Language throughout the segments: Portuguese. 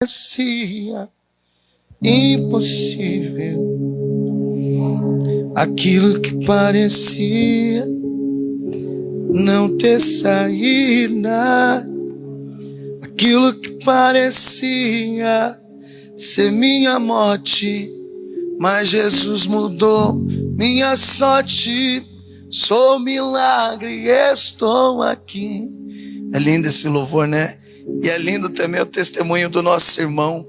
parecia impossível, aquilo que parecia não ter saída, aquilo que parecia ser minha morte, mas Jesus mudou minha sorte. Sou milagre e estou aqui. É lindo esse louvor, né? E é lindo também o testemunho do nosso irmão.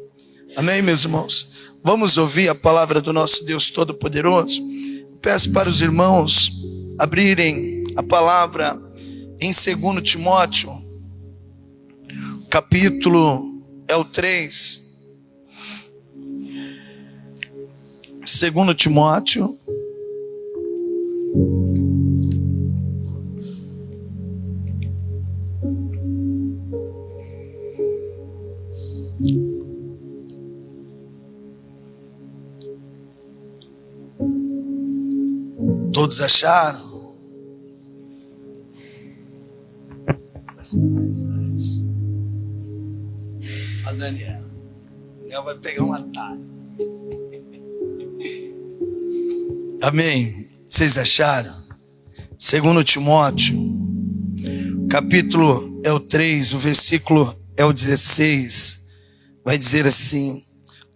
Amém, meus irmãos? Vamos ouvir a palavra do nosso Deus Todo-Poderoso? Peço para os irmãos abrirem a palavra em 2 Timóteo, capítulo é o 3. 2 Timóteo, todos acharam? A Daniela vai pegar um atalho. Amém? Vocês acharam? 2 Timóteo, capítulo é o 3, o versículo é o 16. Vai dizer assim: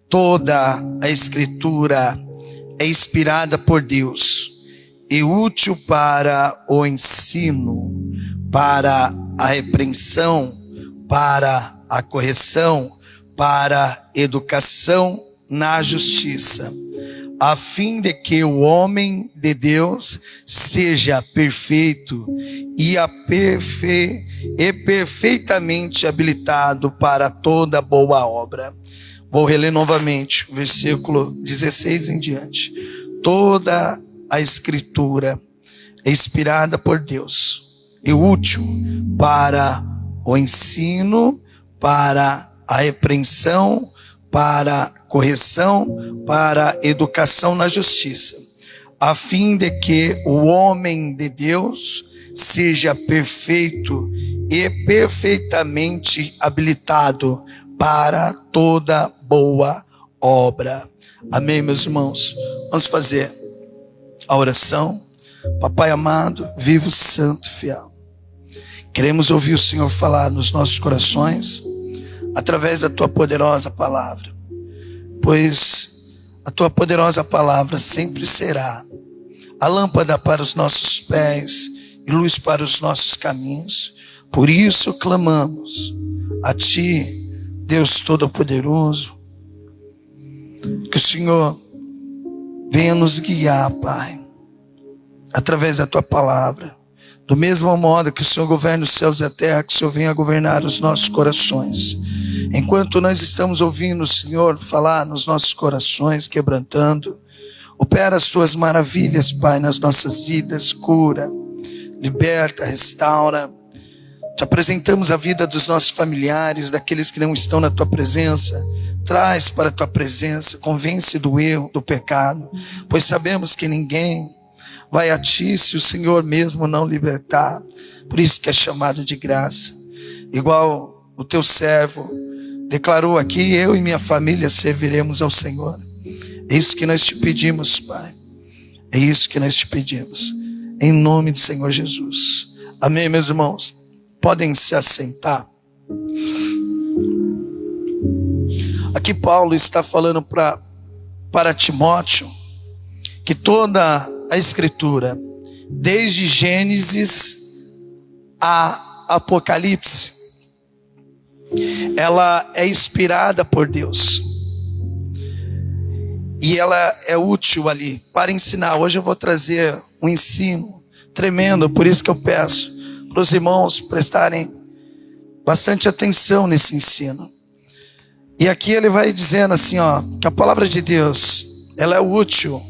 toda a escritura é inspirada por Deus e útil para o ensino, para a repreensão, para a correção, para a educação na justiça, a fim de que o homem de Deus seja perfeito e perfeitamente habilitado para toda boa obra. Vou reler novamente o versículo 16 em diante. Toda a escritura é inspirada por Deus e útil para o ensino, para a repreensão, para a correção, para a educação na justiça, a fim de que o homem de Deus seja perfeito e perfeitamente habilitado para toda boa obra. Amém, meus irmãos? Vamos fazer a oração. Papai amado, vivo, santo, fiel, queremos ouvir o Senhor falar nos nossos corações através da tua poderosa palavra, pois a tua poderosa palavra sempre será a lâmpada para os nossos pés e luz para os nossos caminhos. Por isso clamamos a ti, Deus Todo-Poderoso, que o Senhor venha nos guiar, Pai, através da tua palavra. Do mesmo modo que o Senhor governa os céus e a terra, que o Senhor venha governar os nossos corações. Enquanto nós estamos ouvindo o Senhor falar nos nossos corações, quebrantando, opera as tuas maravilhas, Pai, nas nossas vidas, cura, liberta, restaura. Te apresentamos a vida dos nossos familiares, daqueles que não estão na tua presença. Traz para a tua presença, convence do erro, do pecado, pois sabemos que ninguém vai a ti se o Senhor mesmo não libertar. Por isso que é chamado de graça. Igual o teu servo declarou aqui: eu e minha família serviremos ao Senhor. É isso que nós te pedimos, Pai. É isso que nós te pedimos, em nome do Senhor Jesus. Amém, meus irmãos? Podem se assentar. Aqui Paulo está falando para Timóteo que toda a escritura, desde Gênesis a Apocalipse, ela é inspirada por Deus e ela é útil ali para ensinar. Hoje eu vou trazer um ensino tremendo, por isso que eu peço para os irmãos prestarem bastante atenção nesse ensino. E aqui ele vai dizendo assim, que a palavra de Deus, ela é útil,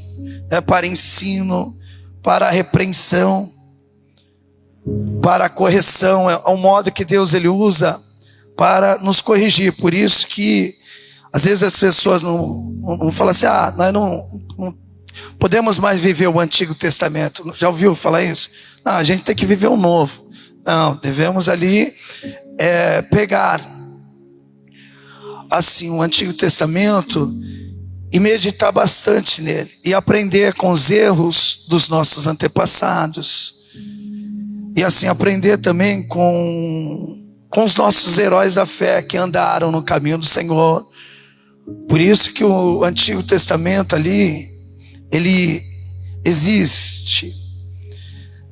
para ensino, para a repreensão, para a correção. É o modo que Deus ele usa para nos corrigir. Por isso que às vezes as pessoas não falam assim: nós não podemos mais viver o Antigo Testamento. Já ouviu falar isso? Não, a gente tem que viver o Novo. Não, devemos ali pegar assim o Antigo Testamento e meditar bastante nele e aprender com os erros dos nossos antepassados e assim aprender também com os nossos heróis da fé que andaram no caminho do Senhor. Por isso que o Antigo Testamento ali, ele existe,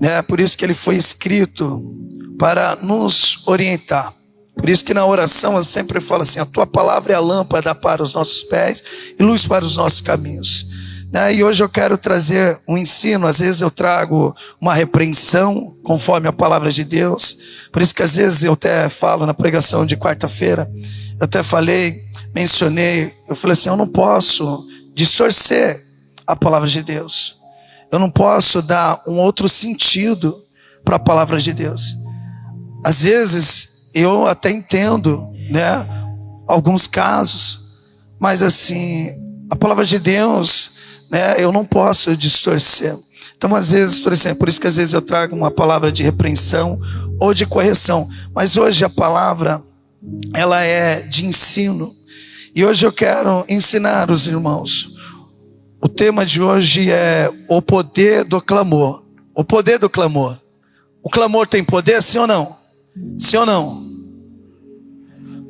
né? Por isso que ele foi escrito para nos orientar. Por isso que na oração eu sempre falo assim: a tua palavra é a lâmpada para os nossos pés e luz para os nossos caminhos, né? E hoje eu quero trazer um ensino. Às vezes eu trago uma repreensão conforme a palavra de Deus. Por isso que às vezes eu até falo na pregação de quarta-feira, eu até mencionei, eu falei assim: eu não posso distorcer a palavra de Deus. Eu não posso dar um outro sentido para a palavra de Deus. Às vezes eu até entendo, né, alguns casos, mas assim, a palavra de Deus, né, eu não posso distorcer. Então às vezes, por exemplo, por isso que às vezes eu trago uma palavra de repreensão ou de correção, mas hoje a palavra, ela é de ensino, e hoje eu quero ensinar os irmãos. O tema de hoje é o poder do clamor. O poder do clamor. O clamor tem poder, sim ou não? Sim ou não?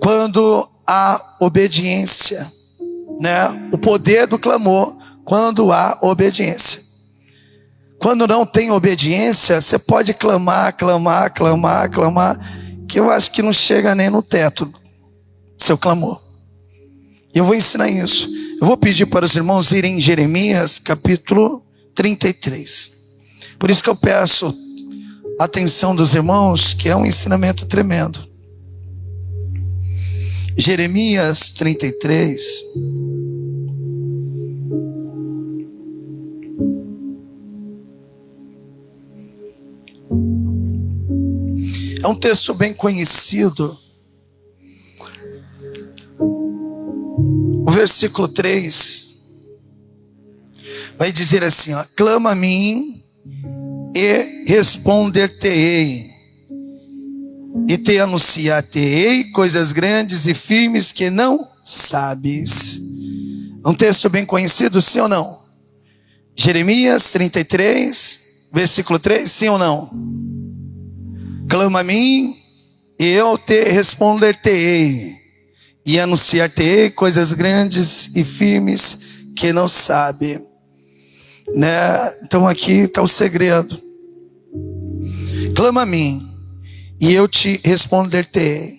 Quando há obediência, né? O poder do clamor, quando há obediência. Quando não tem obediência, você pode clamar, que eu acho que não chega nem no teto do seu clamor. E eu vou ensinar isso. Eu vou pedir para os irmãos irem em Jeremias capítulo 33. Por isso que eu peço a atenção dos irmãos, que é um ensinamento tremendo. Jeremias 33. É um texto bem conhecido. O versículo 3 vai dizer assim, ó: clama a mim e responder-te-ei, e te anunciar-te-ei coisas grandes e firmes que não sabes. É um texto bem conhecido, sim ou não? Jeremias 33, versículo 3, sim ou não? Clama a mim e eu te responder-te-ei, e anunciar-te-ei coisas grandes e firmes que não sabe, né? Então aqui está o segredo. Clama a mim e eu te responder-te-ei.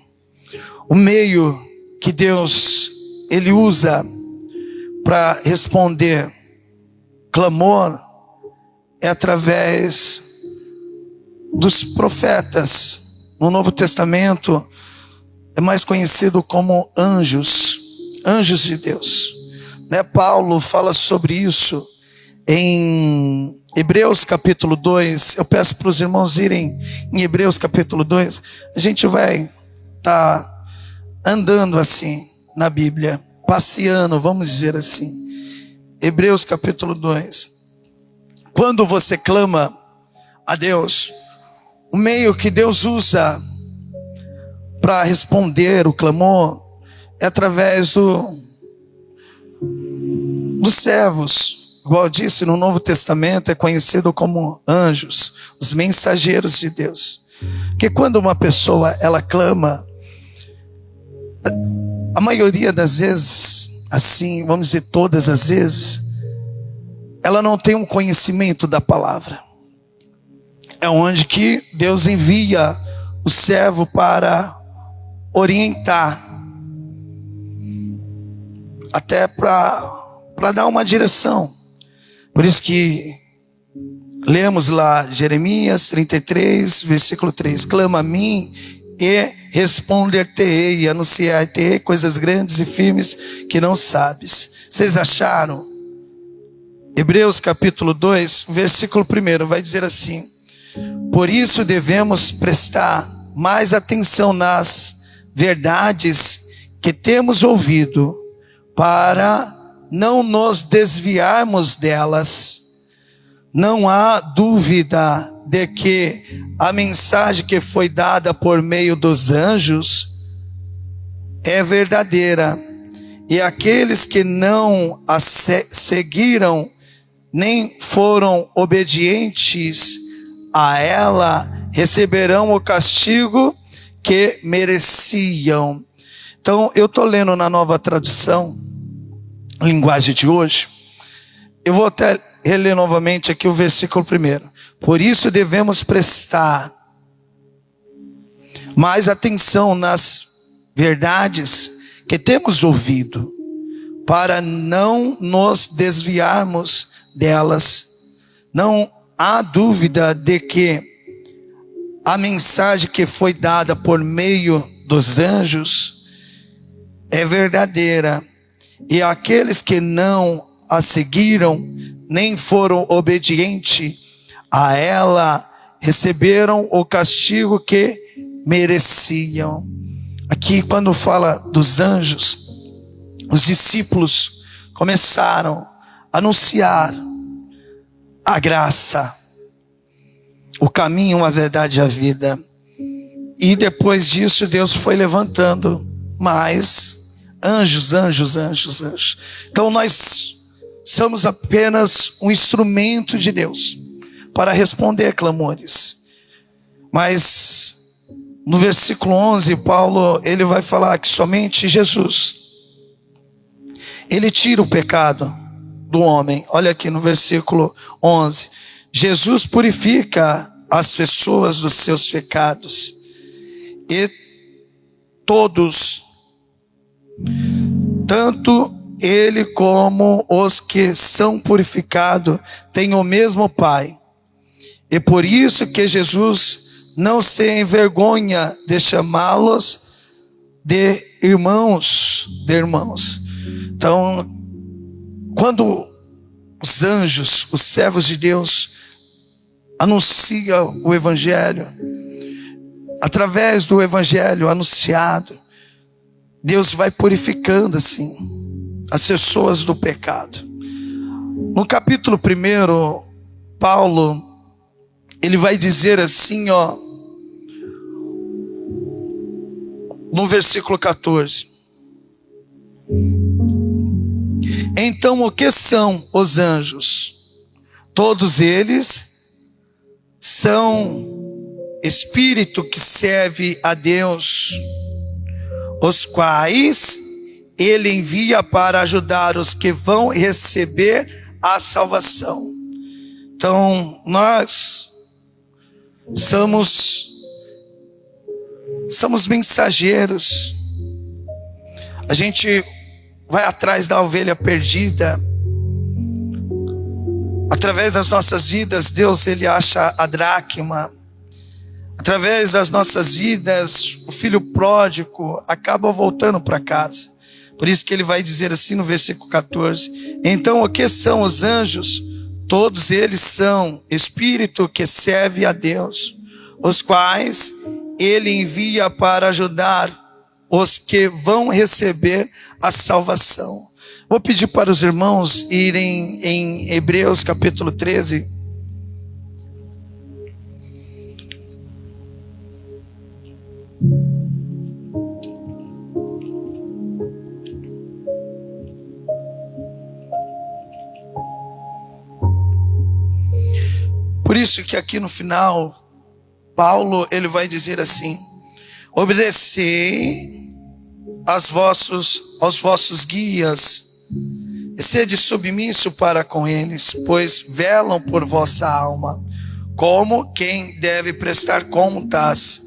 O meio que Deus ele usa para responder clamor é através dos profetas. No Novo Testamento é mais conhecido como anjos de Deus, né? Paulo fala sobre isso em Hebreus capítulo 2. Eu peço para os irmãos irem em Hebreus capítulo 2. A gente vai estar andando assim na Bíblia, passeando, vamos dizer assim. Hebreus capítulo 2. Quando você clama a Deus, o meio que Deus usa para responder o clamor é através dos servos. Igual eu disse, no Novo Testamento é conhecido como anjos, os mensageiros de Deus. Porque quando uma pessoa ela clama, a maioria das vezes, assim, vamos dizer todas as vezes, ela não tem um conhecimento da palavra. É onde que Deus envia o servo para orientar, até para dar uma direção. Por isso que lemos lá Jeremias 33, versículo 3: clama a mim e responder-te-ei, e anunciar-te-ei coisas grandes e firmes que não sabes. Vocês acharam? Hebreus capítulo 2, versículo 1 vai dizer assim: por isso devemos prestar mais atenção nas verdades que temos ouvido, para não nos desviarmos delas. Não há dúvida de que a mensagem que foi dada por meio dos anjos é verdadeira, e aqueles que não a seguiram nem foram obedientes a ela receberão o castigo que mereciam. Então, eu estou lendo na Nova Tradução, linguagem de hoje. Eu vou até reler novamente aqui o versículo 1. Por isso devemos prestar mais atenção nas verdades que temos ouvido, para não nos desviarmos delas. Não há dúvida de que a mensagem que foi dada por meio dos anjos é verdadeira, e aqueles que não a seguiram, nem foram obedientes a ela, receberam o castigo que mereciam. Aqui, quando fala dos anjos, os discípulos começaram a anunciar a graça, o caminho, a verdade e a vida. E depois disso, Deus foi levantando mais anjos. Então nós somos apenas um instrumento de Deus para responder clamores. Mas no versículo 11, Paulo, ele vai falar que somente Jesus, ele tira o pecado do homem. Olha aqui no versículo 11. Jesus purifica as pessoas dos seus pecados, e todos, tanto ele como os que são purificados, têm o mesmo Pai. E por isso que Jesus não se envergonha de chamá-los de irmãos. Então, quando os anjos, os servos de Deus, anunciam o Evangelho, através do Evangelho anunciado, Deus vai purificando assim as pessoas do pecado. No capítulo 1, Paulo, ele vai dizer assim, no versículo 14. Então, o que são os anjos? Todos eles são espírito que serve a Deus, os quais ele envia para ajudar os que vão receber a salvação. Então, nós somos mensageiros. A gente vai atrás da ovelha perdida. Através das nossas vidas, Deus, ele acha a dracma. Através das nossas vidas, o filho pródigo acaba voltando para casa. Por isso que ele vai dizer assim no versículo 14. Então, o que são os anjos? Todos eles são espírito que serve a Deus, os quais ele envia para ajudar os que vão receber a salvação. Vou pedir para os irmãos irem em Hebreus capítulo 13. Por isso que aqui no final, Paulo, ele vai dizer assim: obedecei aos vossos guias, e sede submisso para com eles, pois velam por vossa alma, como quem deve prestar contas,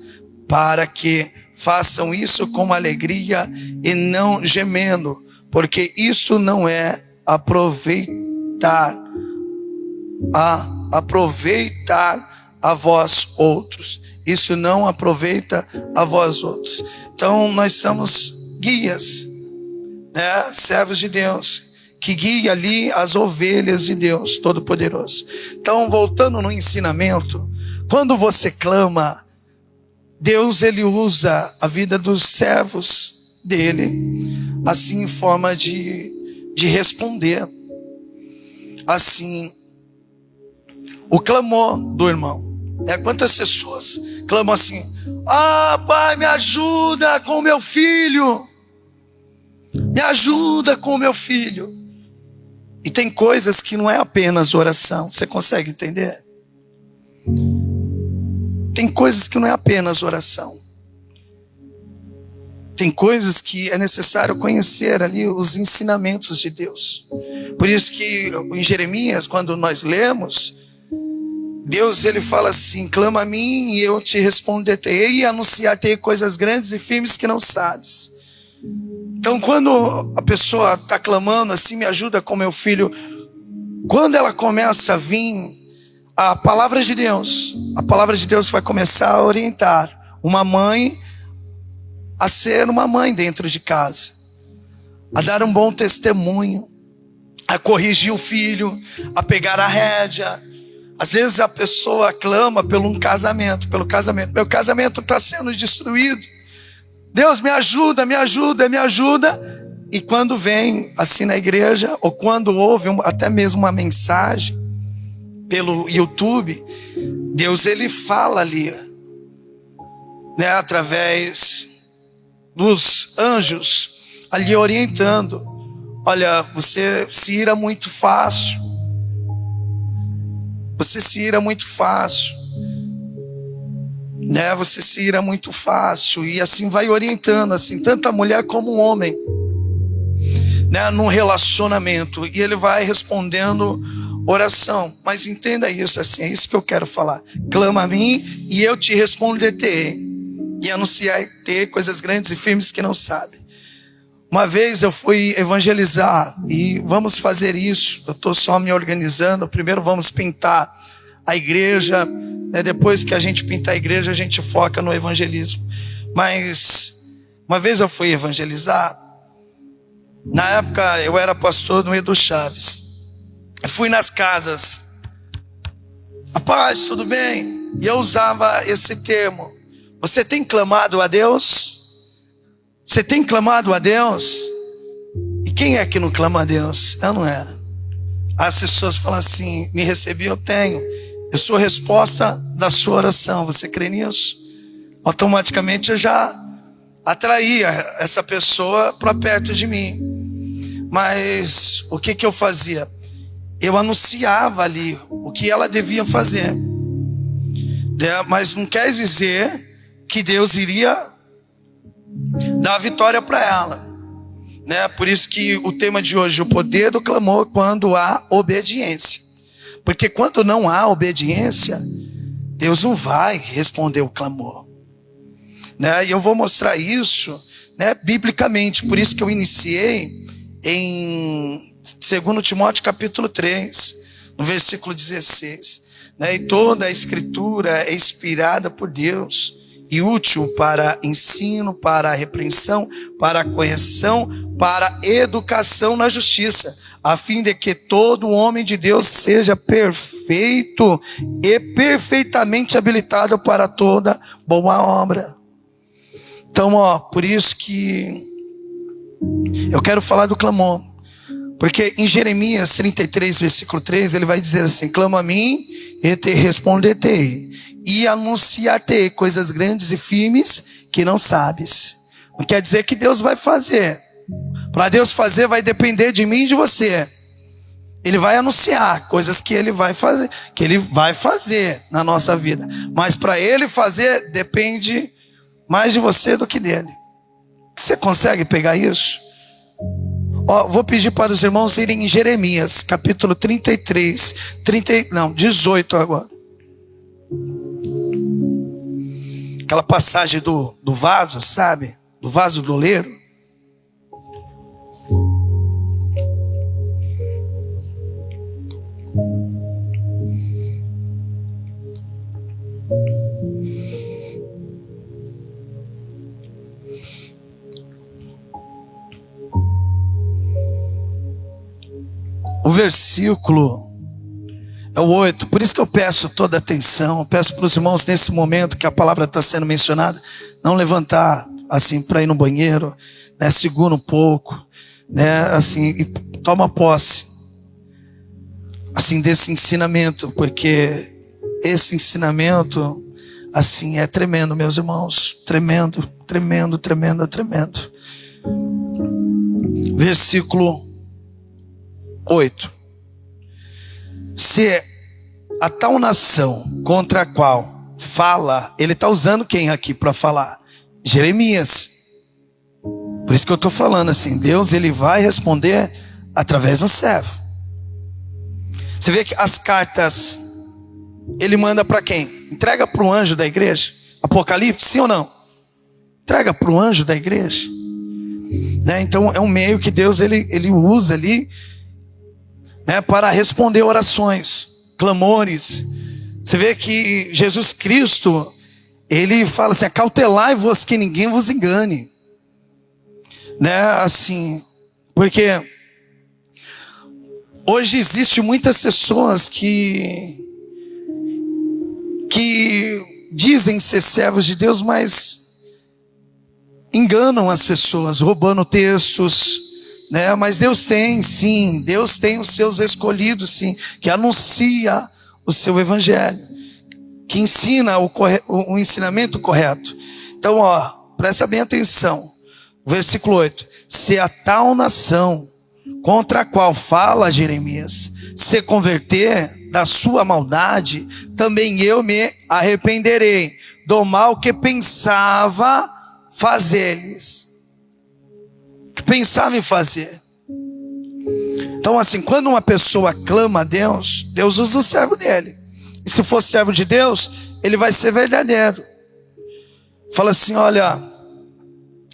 para que façam isso com alegria e não gemendo, porque isso não é aproveitar a vós outros. Isso não aproveita a vós outros. Então nós somos guias, né? Servos de Deus, que guia ali as ovelhas de Deus Todo-Poderoso. Então, voltando no ensinamento, quando você clama, Deus, ele usa a vida dos servos dele, assim, em forma de responder. Assim, o clamor do irmão. Quantas pessoas clamam assim: ah, pai, me ajuda com meu filho. Me ajuda com o meu filho. E tem coisas que não é apenas oração. Você consegue entender? Tem coisas que não é apenas oração. Tem coisas que é necessário conhecer ali os ensinamentos de Deus. Por isso que em Jeremias, quando nós lemos, Deus ele fala assim: clama a mim e eu te responderei e anunciar-te coisas grandes e firmes que não sabes. Então quando a pessoa está clamando assim, me ajuda com meu filho, quando ela começa a vir a palavra de Deus vai começar a orientar uma mãe a ser uma mãe dentro de casa, a dar um bom testemunho, a corrigir o filho, a pegar a rédea. Às vezes a pessoa clama pelo casamento. Meu casamento está sendo destruído. Deus me ajuda, me ajuda, me ajuda. E quando vem assim na igreja, ou quando ouve até mesmo uma mensagem pelo YouTube, Deus ele fala ali, né, através dos anjos ali orientando: olha, você se ira muito fácil. Você se ira muito fácil, né? Você se ira muito fácil. E assim vai orientando, assim, tanto a mulher como o homem, né? Num relacionamento. E ele vai respondendo oração. Mas entenda isso, assim, é isso que eu quero falar. Clama a mim e eu te responderei. E anunciar-te coisas grandes e firmes que não sabe. Uma vez eu fui evangelizar e vamos fazer isso. Eu estou só me organizando. Primeiro vamos pintar a igreja, né? Depois que a gente pintar a igreja, a gente foca no evangelismo. Mas uma vez eu fui evangelizar. Na época eu era pastor no Edu Chaves. Eu fui nas casas. Rapaz, tudo bem? E eu usava esse termo: você tem clamado a Deus? Você tem clamado a Deus? E quem é que não clama a Deus? Eu não é. As pessoas falam assim: me recebi, eu tenho. Eu sou a resposta da sua oração. Você crê nisso? Automaticamente eu já atraía essa pessoa para perto de mim. Mas o que eu fazia? Eu anunciava ali o que ela devia fazer. Mas não quer dizer que Deus iria dar a vitória para ela, né? Por isso que o tema de hoje, o poder do clamor quando há obediência. Porque quando não há obediência, Deus não vai responder o clamor, né? E eu vou mostrar isso, né, biblicamente. Por isso que eu iniciei em 2 Timóteo capítulo 3, no versículo 16, né? E toda a escritura é inspirada por Deus e útil para ensino, para a repreensão, para a correção, para a educação na justiça, a fim de que todo homem de Deus seja perfeito e perfeitamente habilitado para toda boa obra. Então, por isso que eu quero falar do clamor, porque em Jeremias 33, versículo 3, ele vai dizer assim: clama a mim e te responderei, e anunciar-te coisas grandes e firmes que não sabes. Não quer dizer que Deus vai fazer. Para Deus fazer vai depender de mim e de você. Ele vai anunciar coisas que Ele vai fazer na nossa vida. Mas para Ele fazer depende mais de você do que dele. Você consegue pegar isso? Vou pedir para os irmãos irem em Jeremias capítulo 33, 18 agora. Aquela passagem do vaso, sabe? Do vaso do oleiro. O versículo é o 8. Por isso que eu peço toda a atenção. Eu peço para os irmãos nesse momento que a palavra está sendo mencionada, não levantar assim para ir no banheiro, né? Segura um pouco, né? Assim, e toma posse assim desse ensinamento, porque esse ensinamento assim é tremendo, meus irmãos, tremendo, tremendo, tremendo, tremendo. versículo 8. Se a tal nação contra a qual fala, ele está usando quem aqui para falar? Jeremias. Por isso que eu estou falando assim, Deus ele vai responder através do servo. Você vê que as cartas ele manda para quem? Entrega para o anjo da igreja. Apocalipse, sim ou não? Entrega para o anjo da igreja, né? Então é um meio que Deus ele usa ali, né, para responder orações, clamores. Você vê que Jesus Cristo ele fala assim: acautelai-vos que ninguém vos engane, né? Assim, porque hoje existe muitas pessoas que dizem ser servos de Deus, mas enganam as pessoas, roubando textos, né? Mas Deus tem, sim, Deus tem os seus escolhidos, sim, que anuncia o seu evangelho, que ensina o ensinamento correto. Então, ó, presta bem atenção. Versículo 8. Se a tal nação contra a qual fala Jeremias se converter da sua maldade, também eu me arrependerei do mal que pensava fazer-lhes. Que pensava em fazer. Então assim, quando uma pessoa clama a Deus, Deus usa o servo dele. E se for servo de Deus, ele vai ser verdadeiro. Fala assim: olha,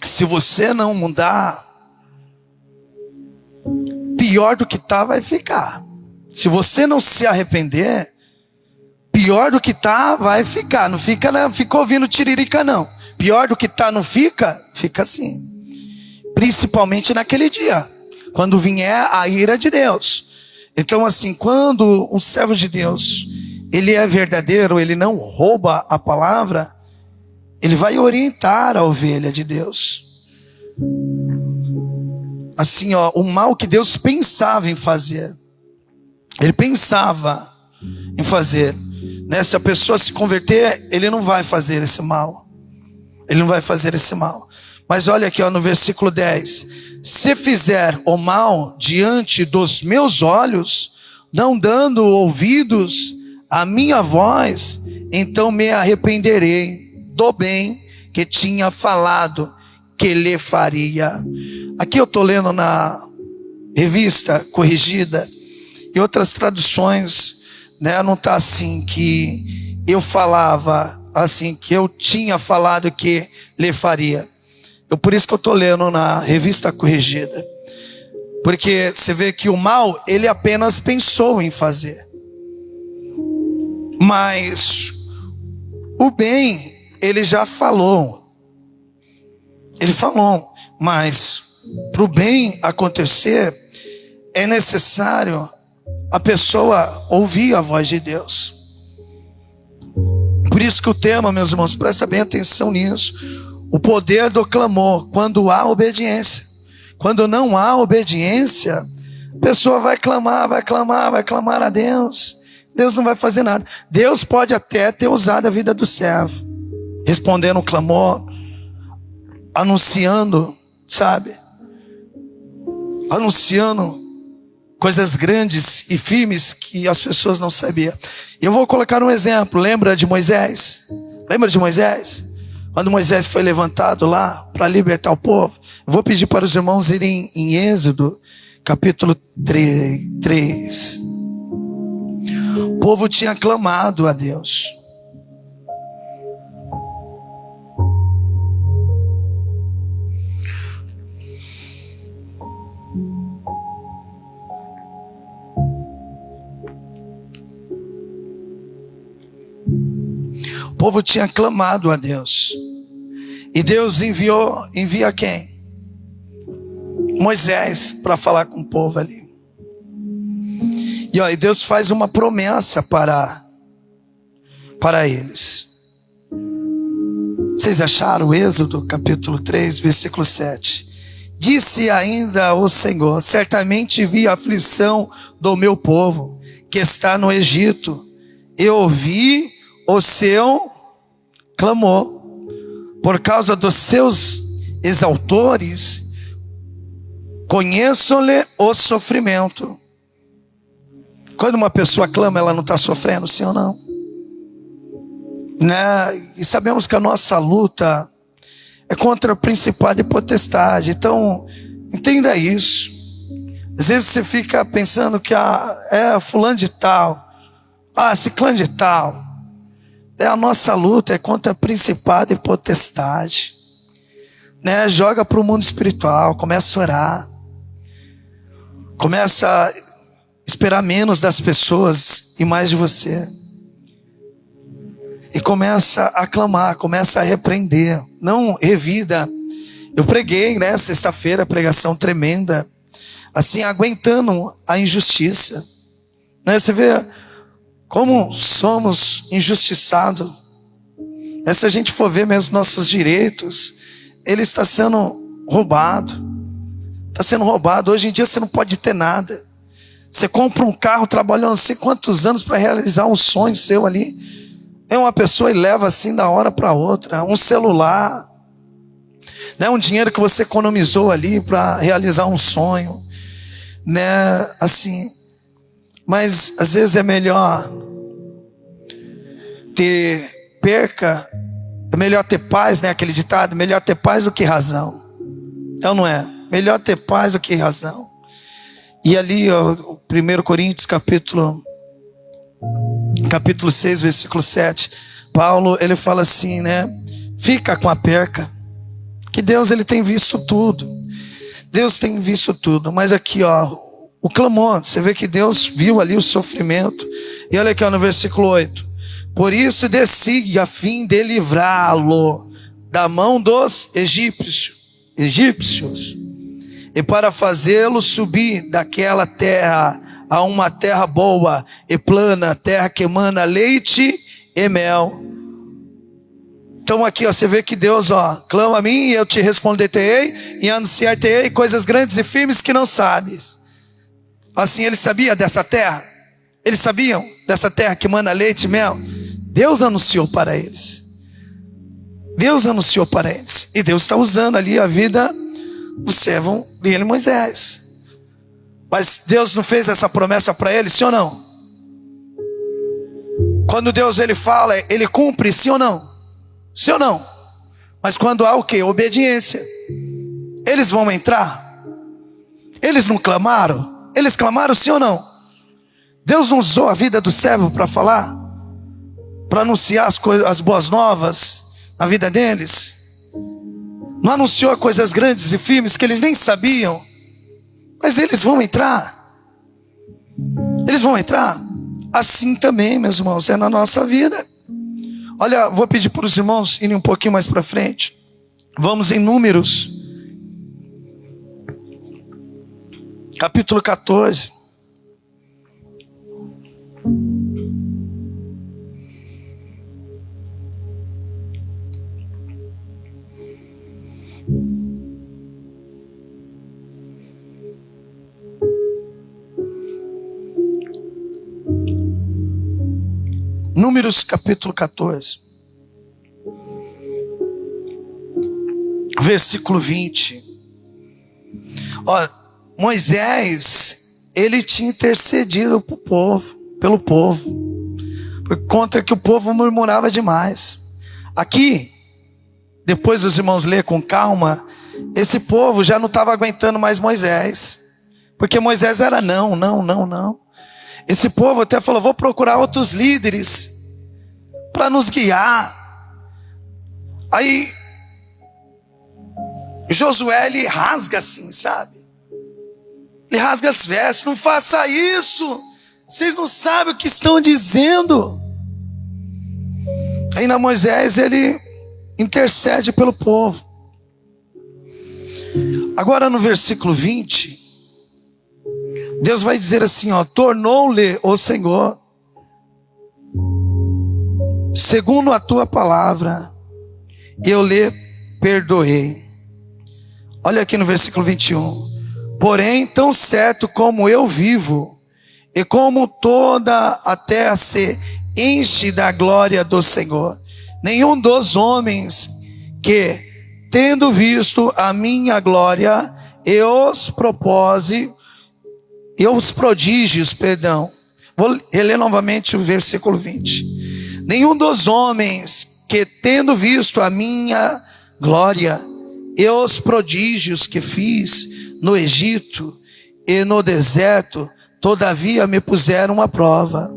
se você não mudar, pior do que tá vai ficar. Se você não se arrepender, pior do que tá vai ficar. Não fica, né? Fica ouvindo tiririca não. Pior do que tá não fica, fica assim. Principalmente naquele dia, quando vier a ira de Deus. Então assim, quando um servo de Deus, ele é verdadeiro, ele não rouba a palavra, ele vai orientar a ovelha de Deus. Assim, ó, o mal que Deus pensava em fazer, ele pensava em fazer, né? Se a pessoa se converter, ele não vai fazer esse mal. Ele não vai fazer esse mal. Mas olha aqui, ó, no versículo 10. Se fizer o mal diante dos meus olhos, não dando ouvidos à minha voz, então me arrependerei do bem que tinha falado que lhe faria. Aqui eu estou lendo na Revista Corrigida, e outras traduções, né, não está assim, que eu falava, assim, que eu tinha falado que lhe faria. Por isso que eu estou lendo na Revista Corrigida. Porque você vê que o mal, ele apenas pensou em fazer. Mas o bem, ele já falou. Ele falou, mas para o bem acontecer, é necessário a pessoa ouvir a voz de Deus. Por isso que o tema, meus irmãos, presta bem atenção nisso. O poder do clamor, quando há obediência. Quando não há obediência, a pessoa vai clamar a Deus. Deus não vai fazer nada. Deus pode até ter usado a vida do servo, respondendo o clamor, anunciando, sabe? Anunciando coisas grandes e firmes que as pessoas não sabiam. Eu vou colocar um exemplo. Lembra de Moisés? Lembra de Moisés? Quando Moisés foi levantado lá para libertar o povo. Eu vou pedir para os irmãos irem em Êxodo, capítulo 3. O povo tinha clamado a Deus. O povo tinha clamado a Deus. E Deus envia quem? Moisés para falar com o povo ali. E Deus faz uma promessa para eles. Vocês acharam o Êxodo capítulo 3, versículo 7? Disse ainda o Senhor: certamente vi a aflição do meu povo que está no Egito. Eu ouvi o seu clamor por causa dos seus exaltores, Conheço-lhe o sofrimento. Quando uma pessoa clama, ela não está sofrendo, sim ou não? Né? E sabemos que a nossa luta é contra principado e potestade. Então, entenda isso. Às vezes você fica pensando que fulano de tal, ciclano de tal. A nossa luta é contra principado e potestade. Né? Joga para o mundo espiritual, começa a orar. Começa a esperar menos das pessoas e mais de você. E começa a clamar, começa a repreender. Não revida. Eu preguei, né, sexta-feira, pregação tremenda. Assim, aguentando a injustiça. Né? Você vê como somos injustiçados. Se a gente for ver mesmo nossos direitos, ele está sendo roubado. Está sendo roubado. Hoje em dia você não pode ter nada. Você compra um carro trabalhando não sei quantos anos para realizar um sonho seu ali. É uma pessoa e leva assim da hora para outra. Um celular. Né? Um dinheiro que você economizou ali para realizar um sonho. Né? Assim. Mas às vezes é melhor ter perca. É melhor ter paz, né? Aquele ditado. Melhor ter paz do que razão. Então não é? Melhor ter paz do que razão. E ali, ó, 1 Coríntios capítulo 6, versículo 7, Paulo, ele fala assim, né? Fica com a perca, que Deus, ele tem visto tudo. Deus tem visto tudo. Mas aqui, ó, o clamor, você vê que Deus viu ali o sofrimento. E olha aqui, ó, no versículo 8. Por isso desci a fim de livrá-lo da mão dos egípcios. E para fazê-lo subir daquela terra a uma terra boa e plana, terra que emana leite e mel. Então aqui, ó, você vê que Deus, ó, clama a mim e eu te responderei e anunciar-te-ei coisas grandes e firmes que não sabes. Assim, ele sabia dessa terra? Eles sabiam dessa terra que emana leite e mel? Deus anunciou para eles. Deus anunciou para eles. E Deus está usando ali a vida do servo dele, Moisés. Mas Deus não fez essa promessa para ele, sim ou não? Quando Deus ele fala, ele cumpre, sim ou não? Sim ou não? Mas quando há o quê? Obediência. Eles vão entrar? Eles não clamaram? Eles clamaram, sim ou não? Deus não usou a vida do servo para falar? Para anunciar as boas novas na vida deles? Não anunciou coisas grandes e firmes que eles nem sabiam? Mas eles vão entrar. Eles vão entrar. Assim também, meus irmãos, é na nossa vida. Olha, vou pedir para os irmãos irem um pouquinho mais para frente. Vamos em Números. Capítulo 14. Números capítulo 14, versículo 20. Ó, Moisés, ele tinha intercedido pelo povo, por conta que o povo murmurava demais. Aqui, depois os irmãos lêem com calma, esse povo já não estava aguentando mais Moisés, porque Moisés era não. Esse povo até falou, vou procurar outros líderes para nos guiar. Aí Josué, ele rasga assim, sabe? Ele rasga as vestes. Não faça isso, vocês não sabem o que estão dizendo. Aí Moisés, ele intercede pelo povo. Agora no versículo 20, Deus vai dizer assim, ó, tornou-lhe o Senhor, segundo a tua palavra, eu lhe perdoei. Olha aqui no versículo 21. Porém, tão certo como eu vivo, e como toda a terra se enche da glória do Senhor, nenhum dos homens que, tendo visto a minha glória os prodígios, perdão. Vou reler novamente o versículo 20. Nenhum dos homens que, tendo visto a minha glória e os prodígios que fiz no Egito e no deserto, todavia me puseram à prova.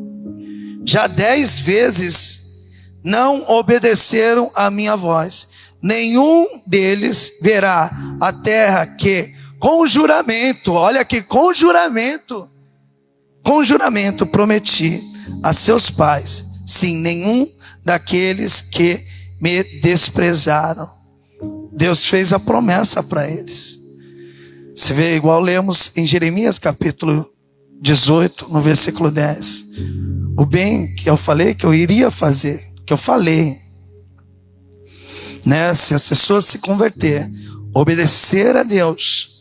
Já 10 vezes não obedeceram a minha voz. Nenhum deles verá a terra que, com juramento, olha aqui, com juramento prometi a seus pais. Sim, nenhum daqueles que me desprezaram. Deus fez a promessa para eles. Você vê, igual lemos em Jeremias capítulo 18, no versículo 10. O bem que eu falei que eu iria fazer, que eu falei, né? Se as pessoas se converter, obedecer a Deus,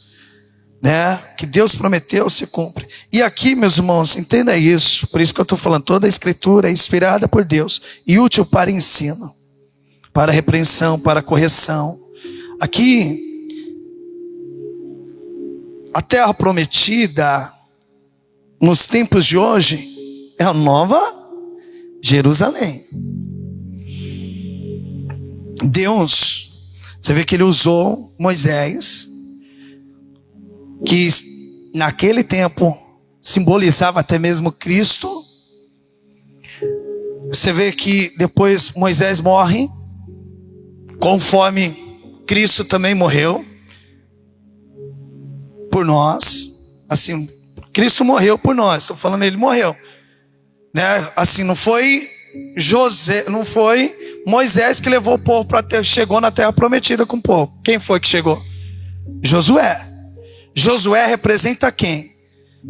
né? Que Deus prometeu, se cumpre. E aqui, meus irmãos, entenda isso. Por isso que eu estou falando, toda a escritura é inspirada por Deus e útil para ensino, para repreensão, para correção. Aqui, a terra prometida nos tempos de hoje é a nova Jerusalém. Deus, você vê que ele usou Moisés, que naquele tempo simbolizava até mesmo Cristo. Você vê que depois Moisés morre, conforme Cristo também morreu por nós. Assim, Cristo morreu por nós, estou falando, ele morreu, né? Assim, não foi Moisés que levou o povo chegou na terra prometida com o povo. Quem foi que chegou? Josué. Josué representa quem?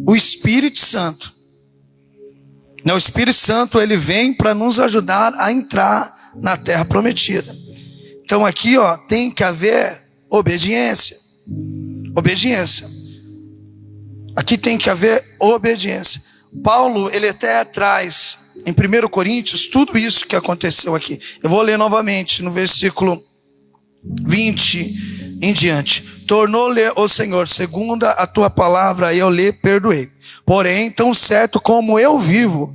O Espírito Santo. O Espírito Santo, ele vem para nos ajudar a entrar na terra prometida. Então aqui, tem que haver obediência. Obediência. Aqui tem que haver obediência. Paulo, ele até traz em 1 Coríntios tudo isso que aconteceu aqui. Eu vou ler novamente no versículo 20 em diante. Tornou-lhe o Senhor, segundo a tua palavra, eu lhe perdoei. Porém, tão certo como eu vivo,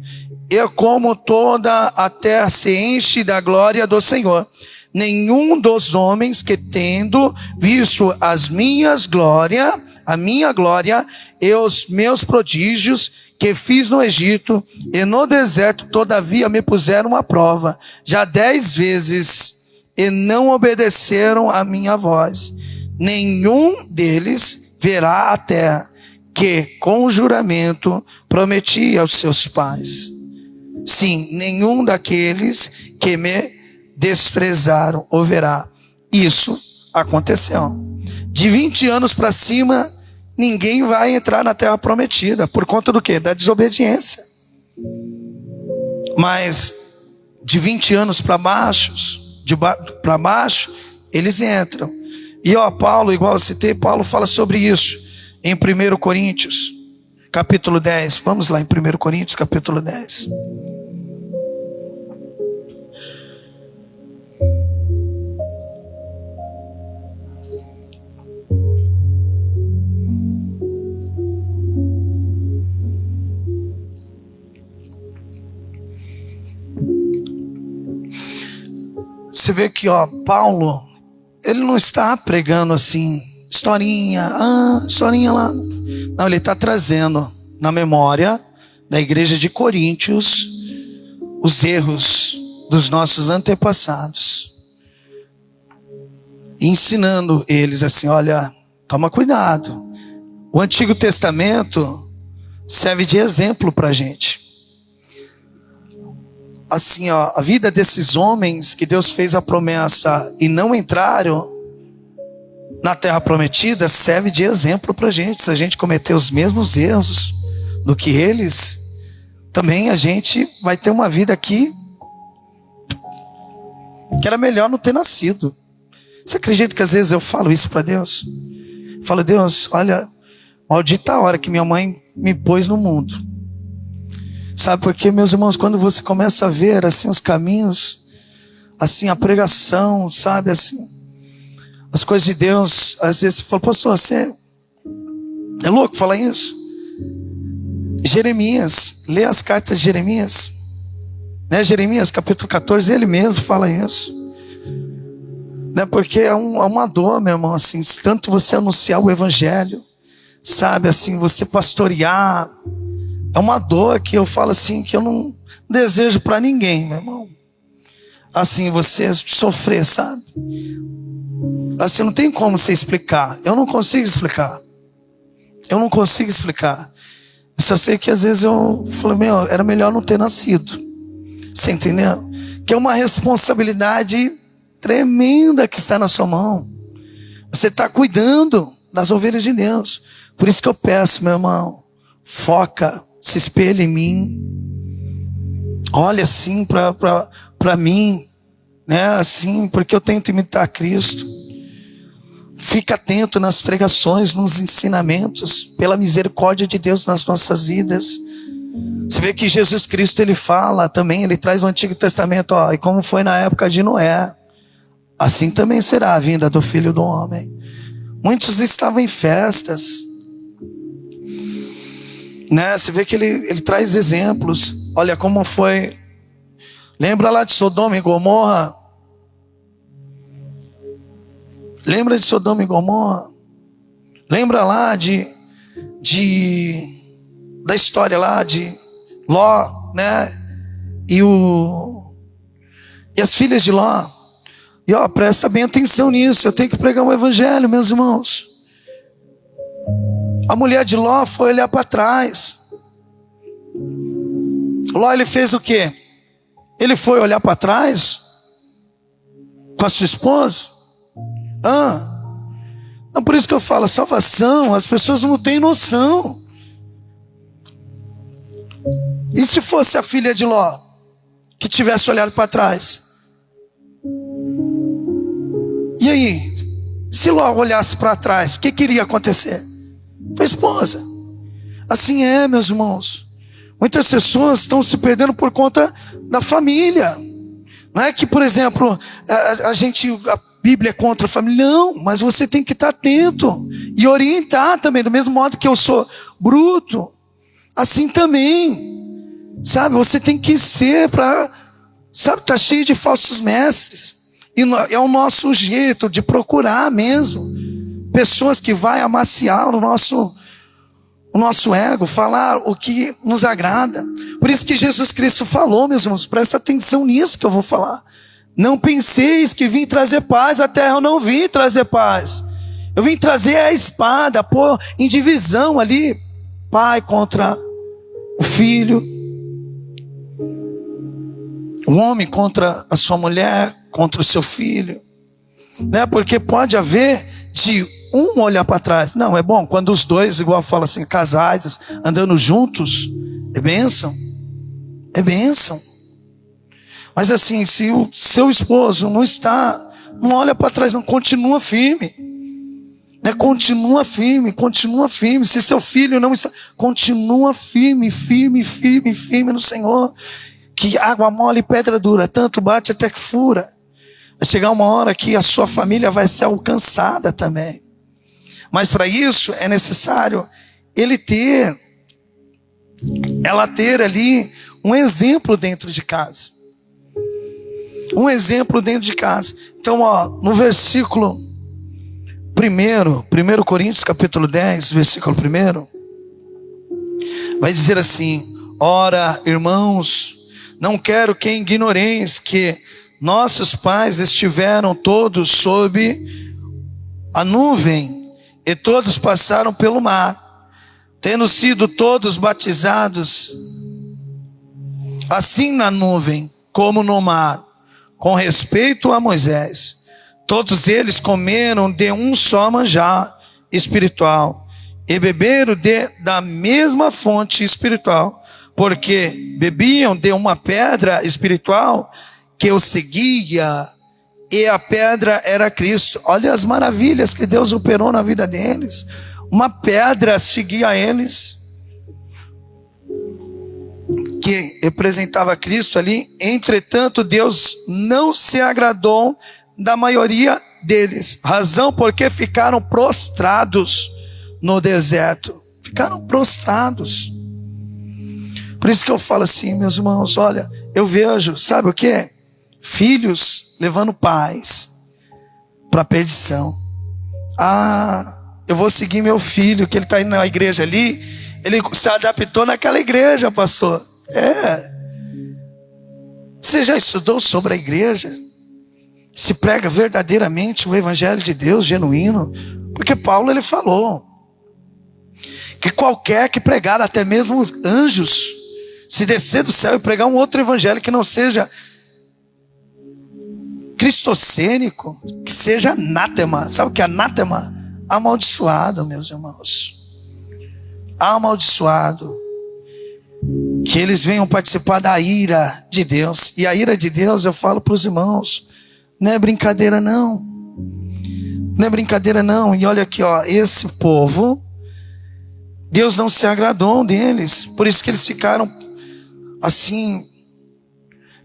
e como toda a terra se enche da glória do Senhor, nenhum dos homens que, tendo visto a minha glória e os meus prodígios que fiz no Egito e no deserto, todavia me puseram à prova, já 10 vezes, e não obedeceram a minha voz. Nenhum deles verá a terra que, com juramento, prometi aos seus pais. Sim, nenhum daqueles que me desprezaram o verá. Isso aconteceu. De 20 anos para cima, ninguém vai entrar na terra prometida. Por conta do quê? Da desobediência. Mas de 20 anos para baixo, eles entram. E Paulo, igual eu citei, Paulo fala sobre isso em 1 Coríntios, capítulo 10. Vamos lá em 1 Coríntios, capítulo 10. Você vê que, Paulo, ele não está pregando assim, historinha lá. Não, ele está trazendo na memória da igreja de Coríntios os erros dos nossos antepassados. E ensinando eles assim, olha, toma cuidado. O Antigo Testamento serve de exemplo para a gente. Assim, a vida desses homens que Deus fez a promessa e não entraram na terra prometida serve de exemplo para a gente. Se a gente cometer os mesmos erros do que eles, também a gente vai ter uma vida aqui que era melhor não ter nascido. Você acredita que às vezes eu falo isso para Deus? Eu falo, Deus, olha, maldita a hora que minha mãe me pôs no mundo. Sabe por quê, meus irmãos? Quando você começa a ver assim os caminhos, assim a pregação, sabe, assim, as coisas de Deus, às vezes você fala, pastor, você É louco falar isso? Jeremias, lê as cartas de Jeremias, né? Jeremias capítulo 14, ele mesmo fala isso, né? Porque é uma dor, meu irmão, assim, tanto você anunciar o evangelho, sabe, assim, você pastorear, é uma dor que eu falo assim, que eu não desejo para ninguém, meu irmão, assim, você sofrer, sabe, assim, não tem como você explicar, eu não consigo explicar. Eu só sei que às vezes eu falo, era melhor não ter nascido. Você entendeu? Que é uma responsabilidade tremenda que está na sua mão. Você está cuidando das ovelhas de Deus. Por isso que eu peço, meu irmão, foca, se espelha em mim. Olha assim para mim, né? Assim, porque eu tento imitar Cristo. Fica atento nas pregações, nos ensinamentos, pela misericórdia de Deus nas nossas vidas. Você vê que Jesus Cristo, ele fala também, ele traz o Antigo Testamento, e como foi na época de Noé, assim também será a vinda do Filho do Homem. Muitos estavam em festas, né? Você vê que ele traz exemplos. Olha como foi. Lembra lá de Sodoma e Gomorra? Lembra de Sodoma e Gomorra? Lembra lá da história lá de Ló, né? E as filhas de Ló. E presta bem atenção nisso. Eu tenho que pregar o evangelho, meus irmãos. A mulher de Ló foi olhar para trás. Ló, ele fez o quê? Ele foi olhar para trás com a sua esposa. Não, por isso que eu falo, salvação, as pessoas não têm noção. E se fosse a filha de Ló que tivesse olhado para trás? E aí, se Ló olhasse para trás, o que iria acontecer? Com a esposa. Assim é, meus irmãos. Muitas pessoas estão se perdendo por conta da família. Não é que, por exemplo, a Bíblia é contra a família. Não, mas você tem que estar atento e orientar também. Do mesmo modo que eu sou bruto, assim também. Sabe, você tem que ser está cheio de falsos mestres. E é o nosso jeito de procurar mesmo pessoas que vai amaciar o nosso ego, falar o que nos agrada. Por isso que Jesus Cristo falou, meus irmãos, presta atenção nisso que eu vou falar. Não penseis que vim trazer paz à terra. Eu não vim trazer paz. Eu vim trazer a espada, pôr em divisão ali, pai contra o filho, o homem contra a sua mulher, contra o seu filho, né? Porque pode haver de um olhar para trás. Não, é bom quando os dois, igual fala assim, casais andando juntos, é bênção. É bênção. Mas assim, se o seu esposo não olha para trás, não, continua firme, né? Continua firme. Se seu filho não está, continua firme no Senhor. Que água mole e pedra dura, tanto bate até que fura. Vai chegar uma hora que a sua família vai ser alcançada também. Mas para isso é necessário ela ter ali um exemplo dentro de casa. Então, no versículo 1 Coríntios capítulo 10, versículo 1, vai dizer assim: ora, irmãos, não quero que ignoreis que nossos pais estiveram todos sob a nuvem e todos passaram pelo mar, tendo sido todos batizados, assim na nuvem como no mar. Com respeito a Moisés, todos eles comeram de um só manjar espiritual e beberam da mesma fonte espiritual, porque bebiam de uma pedra espiritual que os seguia, e a pedra era Cristo. Olha as maravilhas que Deus operou na vida deles. Uma pedra seguia eles, que representava Cristo ali. Entretanto, Deus não se agradou da maioria deles, razão porque ficaram prostrados no deserto. Ficaram prostrados. Por isso que eu falo assim, meus irmãos, olha, eu vejo, sabe o que? Filhos levando pais para a perdição. Eu vou seguir meu filho, que ele está indo na igreja ali, ele se adaptou naquela igreja, pastor. Você já estudou sobre a igreja? Se prega verdadeiramente o evangelho de Deus genuíno? Porque Paulo ele falou que qualquer que pregar, até mesmo os anjos, se descer do céu e pregar um outro evangelho que não seja cristocênico, que seja anátema. Sabe o que é anátema? Amaldiçoado, meus irmãos. Amaldiçoado. Que eles venham participar da ira de Deus. E a ira de Deus, eu falo para os irmãos, não é brincadeira não. Não é brincadeira não. E olha aqui, ó, esse povo, Deus não se agradou deles. Por isso que eles ficaram assim,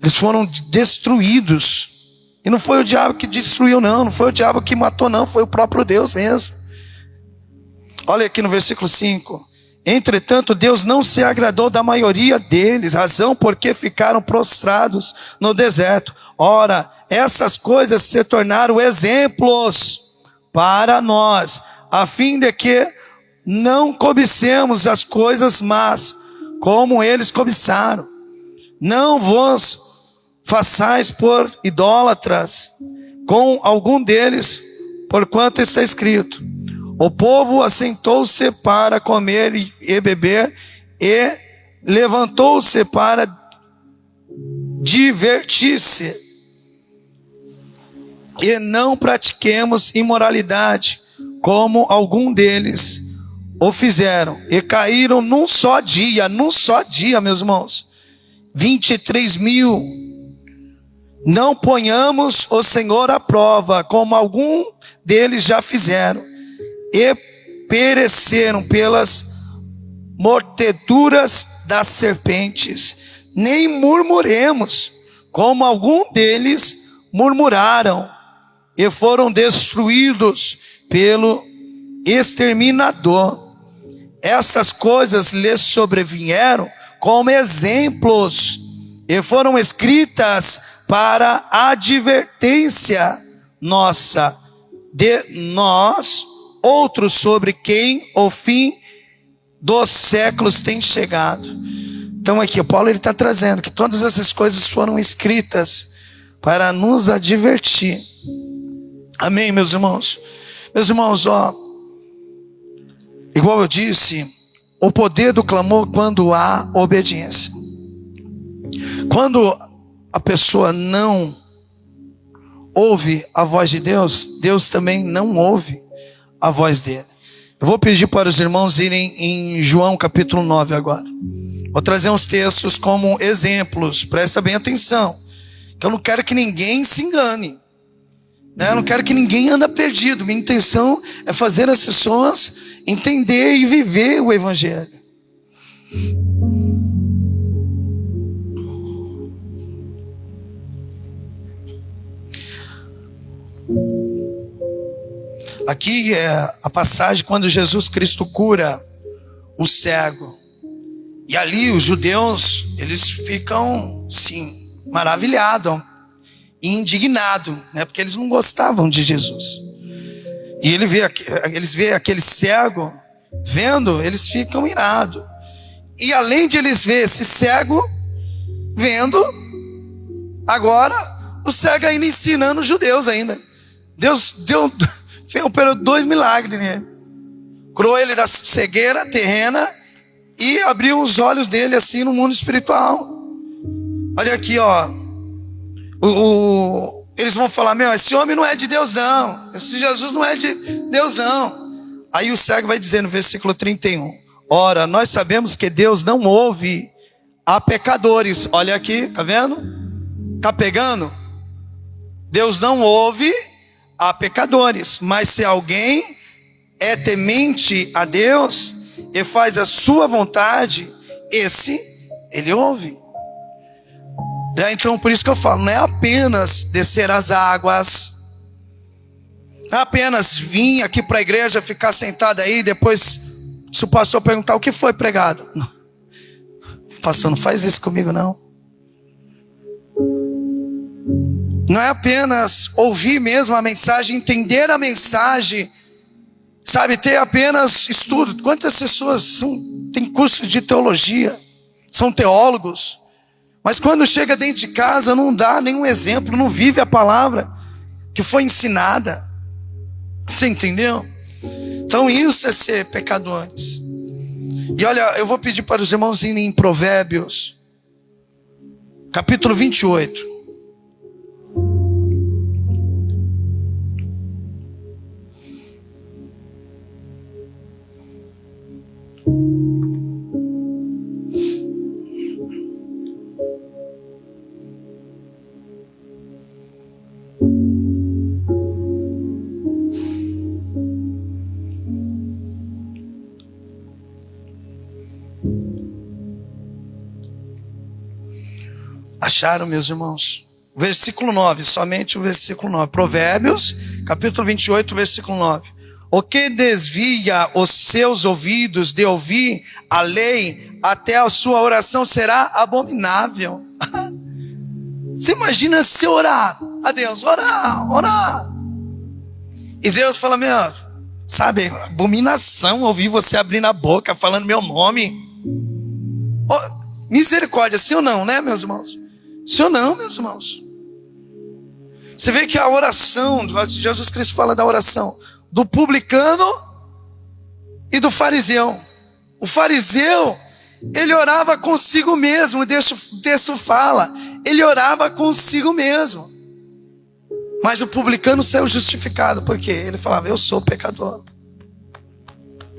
eles foram destruídos. E não foi o diabo que destruiu não, não foi o diabo que matou não, foi o próprio Deus mesmo. Olha aqui no versículo 5. Entretanto, Deus não se agradou da maioria deles, razão porque ficaram prostrados no deserto. Ora, essas coisas se tornaram exemplos para nós, a fim de que não cobicemos as coisas más, como eles cobiçaram. Não vos façais por idólatras com algum deles, porquanto está escrito: o povo assentou-se para comer e beber, e levantou-se para divertir-se. E não pratiquemos imoralidade, como algum deles o fizeram, e caíram num só dia, meus irmãos, 23.000. Não ponhamos o Senhor à prova, como algum deles já fizeram, e pereceram pelas mordeduras das serpentes. Nem murmuremos, como algum deles murmuraram, e foram destruídos pelo exterminador. Essas coisas lhes sobrevieram como exemplos, e foram escritas para advertência nossa, de nós outros, sobre quem o fim dos séculos tem chegado. Então aqui o Paulo está trazendo que todas essas coisas foram escritas para nos advertir. Amém, meus irmãos? Meus irmãos, ó, igual eu disse, o poder do clamor quando há obediência. Quando a pessoa não ouve a voz de Deus, Deus também não ouve a voz dele. Eu vou pedir para os irmãos irem em João capítulo 9 agora. Vou trazer uns textos como exemplos, presta bem atenção, que eu não quero que ninguém se engane, né? Eu não quero que ninguém ande perdido. Minha intenção é fazer as pessoas entender e viver o evangelho. Aqui é a passagem quando Jesus Cristo cura um cego. E ali os judeus, eles ficam, sim, maravilhados e indignados, né? Porque eles não gostavam de Jesus. E eles veem aquele cego vendo, eles ficam irados. E além de eles ver esse cego vendo, agora o cego ainda ensinando os judeus ainda. Deus operou 2 milagres nele. Curou ele da cegueira terrena e abriu os olhos dele assim no mundo espiritual. Olha aqui, ó. Eles vão falar: meu, esse homem não é de Deus não, esse Jesus não é de Deus não. Aí o cego vai dizer no versículo 31: ora, nós sabemos que Deus não ouve a pecadores. Olha aqui, tá vendo? Tá pegando? Deus não ouve a pecadores, mas se alguém é temente a Deus e faz a sua vontade, esse ele ouve. Então por isso que eu falo, não é apenas descer as águas, Não é apenas vir aqui para a igreja, ficar sentado aí, depois, se o pastor perguntar o que foi pregado. Não. Pastor, não faz isso comigo não. Não é apenas ouvir mesmo a mensagem, entender a mensagem, sabe, ter apenas estudo. Quantas pessoas têm curso de teologia, são teólogos, mas quando chega dentro de casa não dá nenhum exemplo, não vive a palavra que foi ensinada. Você entendeu? Então isso é ser pecadores. E olha, eu vou pedir para os irmãos irem em Provérbios, capítulo 28. Acharam, meus irmãos? Versículo 9, somente o versículo 9. Provérbios, capítulo 28, versículo 9. O que desvia os seus ouvidos de ouvir a lei, até a sua oração será abominável. Você imagina se orar a Deus, orar. E Deus fala, meu, sabe, abominação ouvir você abrindo a boca, falando meu nome. Oh, misericórdia, sim ou não, né, meus irmãos? Sim ou não, meus irmãos? Você vê que a oração, Jesus Cristo fala da oração do publicano e do fariseu. O fariseu, ele orava consigo mesmo, o texto fala, ele orava consigo mesmo. Mas o publicano saiu justificado, porque ele falava, eu sou pecador.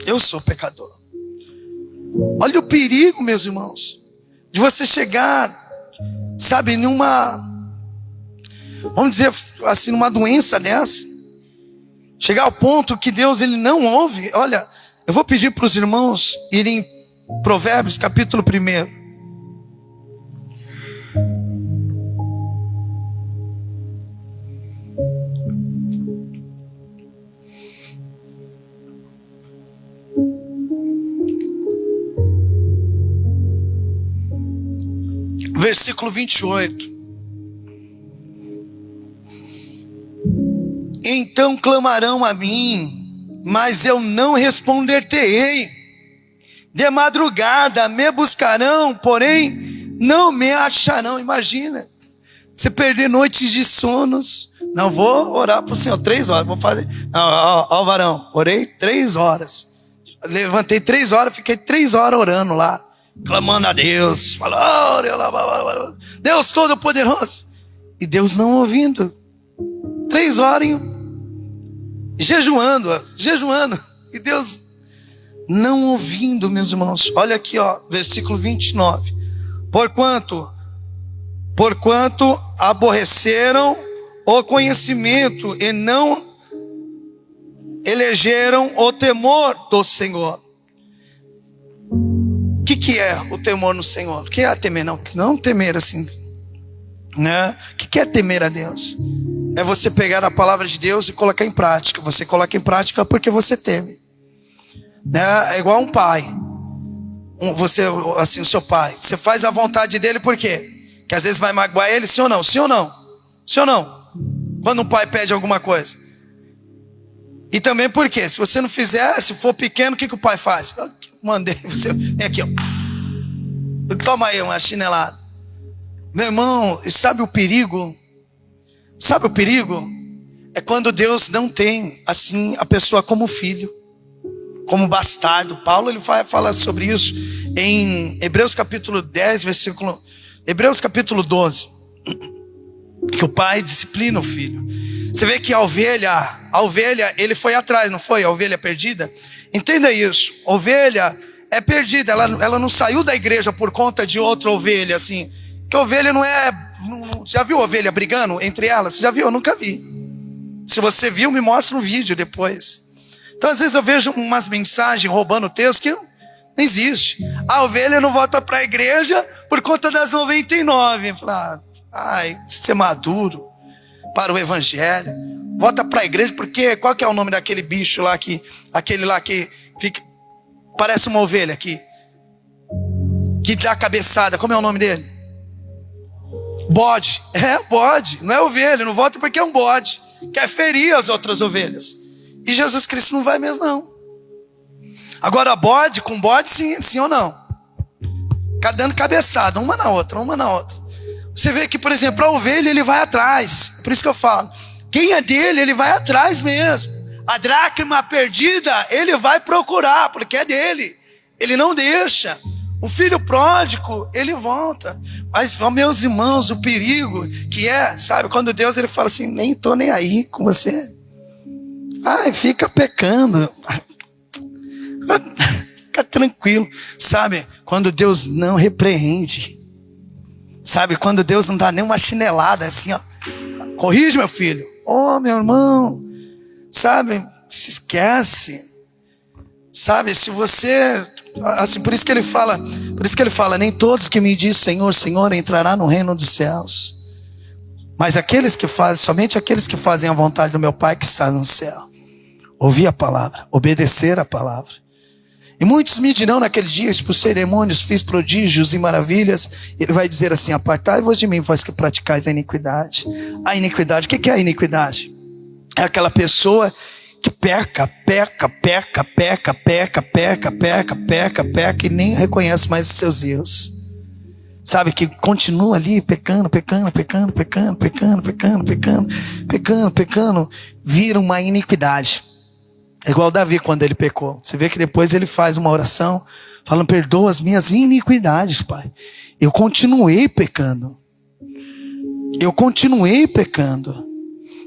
Eu sou pecador. Olha o perigo, meus irmãos, de você chegar, sabe, vamos dizer assim, numa doença dessa, chegar ao ponto que Deus, ele não ouve. Olha, eu vou pedir para os irmãos irem em Provérbios, capítulo 1. Versículo 28. Então clamarão a mim, mas eu não responder-te-ei. De madrugada me buscarão, porém não me acharão. Imagina, você perder noites de sonos. Não, vou orar para o Senhor 3 horas, vou fazer. Ó, varão, orei 3 horas. Levantei 3 horas, fiquei 3 horas orando lá, clamando a Deus, falando, Deus Todo-Poderoso, e Deus não ouvindo. 3 horas jejuando, e Deus não ouvindo, meus irmãos. Olha aqui, ó, versículo 29. Porquanto aborreceram o conhecimento e não elegeram o temor do Senhor. O que é o temor no Senhor? O que é temer? Não temer assim, né? O que é temer a Deus? É você pegar a palavra de Deus e colocar em prática. Você coloca em prática porque você teme, né? É igual um pai. Você, assim, o seu pai, você faz a vontade dele por quê? Que às vezes vai magoar ele, sim ou não? Sim ou não? Sim ou não? Quando um pai pede alguma coisa. E também por quê? Se você não fizer, se for pequeno, o que o pai faz? Eu mandei você, vem aqui, ó. Toma aí uma chinelada. Meu irmão, sabe o perigo? Sabe o perigo? É quando Deus não tem, assim, a pessoa como filho, como bastardo. Paulo, ele fala sobre isso em Hebreus capítulo 10, versículo... Hebreus capítulo 12. Que o pai disciplina o filho. Você vê que a ovelha, ele foi atrás, não foi? A ovelha perdida. Entenda isso. A ovelha é perdida. Ela não saiu da igreja por conta de outra ovelha, assim. Que ovelha não é... Já viu ovelha brigando entre elas? Você já viu? Eu nunca vi. Se você viu, me mostra um vídeo depois. Então, às vezes eu vejo umas mensagens roubando texto que não existe. A ovelha não volta para a igreja por conta das 99. Fala, ai, ser maduro para o evangelho. volta para a igreja, porque qual que é o nome daquele bicho lá aquele lá que fica, parece uma ovelha aqui, que dá cabeçada, como é o nome dele? Bode. Bode, não é ovelha, não volta porque é um bode, quer ferir as outras ovelhas. E Jesus Cristo não vai mesmo não. Agora bode, com bode sim ou não? Fica dando cabeçada, uma na outra. Você vê que, por exemplo, a ovelha ele vai atrás. Por isso que eu falo, quem é dele, ele vai atrás mesmo. A dracma perdida, ele vai procurar, porque é dele. Ele não deixa. O filho pródigo, ele volta. Mas, meus irmãos, o perigo que é, sabe, quando Deus ele fala assim, nem estou nem aí com você. Ai, fica pecando. Fica tranquilo, sabe? Quando Deus não repreende. Sabe, quando Deus não dá nenhuma chinelada assim, ó. Corrige, meu filho. Oh, meu irmão. Sabe, se esquece. Sabe, se você... Assim, por isso que ele fala, nem todos que me dizem Senhor, Senhor, entrará no reino dos céus. Mas somente aqueles que fazem a vontade do meu Pai que está no céu. Ouvir a palavra, obedecer a palavra. E muitos me dirão naquele dia, expulsei demônios, fiz prodígios e maravilhas. Ele vai dizer assim, apartai-vos de mim, vós que praticais a iniquidade. A iniquidade, o que é a iniquidade? É aquela pessoa que peca e nem reconhece mais os seus erros. Sabe, que continua ali pecando, vira uma iniquidade. É igual Davi quando ele pecou. Você vê que depois ele faz uma oração, falando, perdoa as minhas iniquidades, Pai. Eu continuei pecando.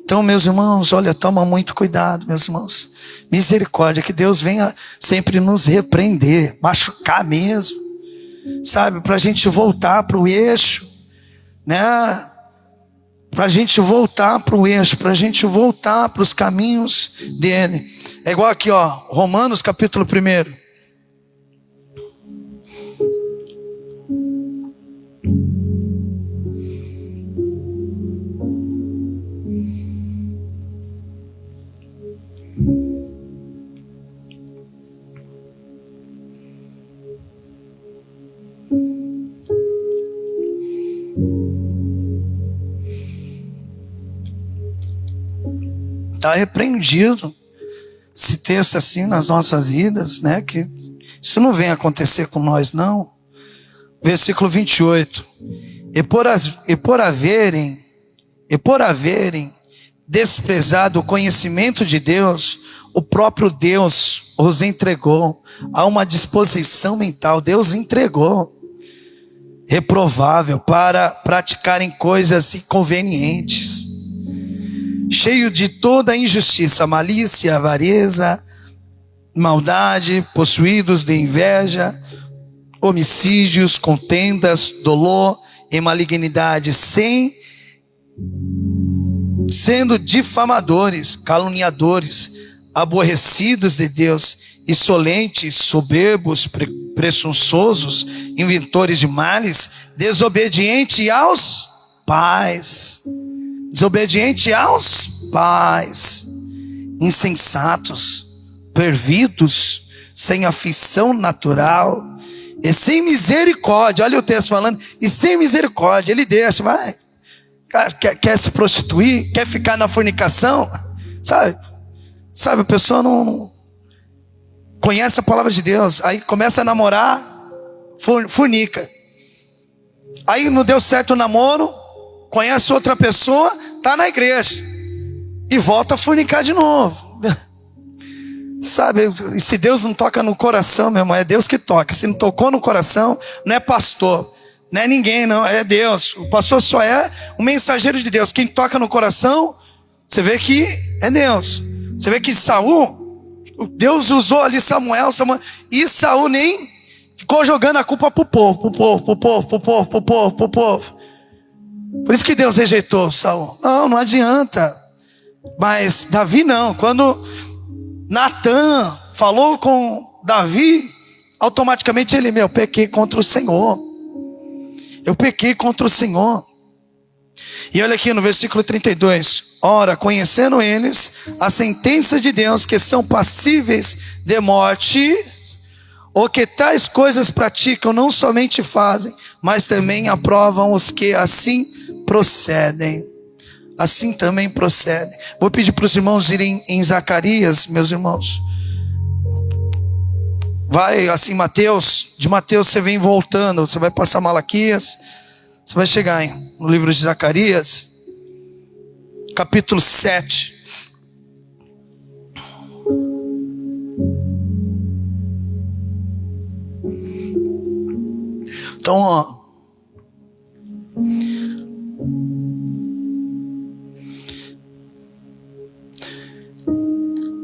Então, meus irmãos, olha, toma muito cuidado, meus irmãos. Misericórdia, que Deus venha sempre nos repreender, machucar mesmo. Sabe, para a gente voltar para o eixo, né? Para a gente voltar para o eixo, para a gente voltar para os caminhos dele. É igual aqui, ó, Romanos capítulo 1. Está repreendido esse texto assim nas nossas vidas, né? Que isso não vem acontecer com nós, não. Versículo 28. E por haverem desprezado o conhecimento de Deus, o próprio Deus os entregou a uma disposição mental. Deus entregou, reprovável, para praticarem coisas inconvenientes, cheio de toda injustiça, malícia, avareza, maldade, possuídos de inveja, homicídios, contendas, dolor e malignidade, sendo difamadores, caluniadores, aborrecidos de Deus, insolentes, soberbos, presunçosos, inventores de males, desobedientes aos pais, insensatos, pervidos, sem afeição natural e sem misericórdia. Olha o texto falando, e sem misericórdia. Ele deixa, vai, quer se prostituir, quer ficar na fornicação, sabe, a pessoa não conhece a palavra de Deus, aí começa a namorar, fornica, aí não deu certo o namoro, conhece outra pessoa, está na igreja e volta a fornicar de novo. Sabe, e se Deus não toca no coração, meu irmão, é Deus que toca. Se não tocou no coração, não é pastor, não é ninguém, não, é Deus. O pastor só é um mensageiro de Deus. Quem toca no coração, você vê que é Deus. Você vê que Saul, Deus usou ali Samuel, e Saul nem ficou jogando a culpa pro povo. Por isso que Deus rejeitou Saul. Não adianta. Mas Davi não. Quando Natan falou com Davi, automaticamente ele, pequei contra o Senhor. Eu pequei contra o Senhor. E olha aqui no versículo 32. Ora, conhecendo eles a sentença de Deus, que são passíveis de morte, ou que tais coisas praticam, não somente fazem, mas também aprovam os que assim procedem. Assim também procedem. Vou pedir para os irmãos irem em Zacarias, meus irmãos. Vai assim, Mateus. De Mateus você vem voltando. Você vai passar Malaquias. Você vai chegar no livro de Zacarias. Capítulo 7. Então, ó.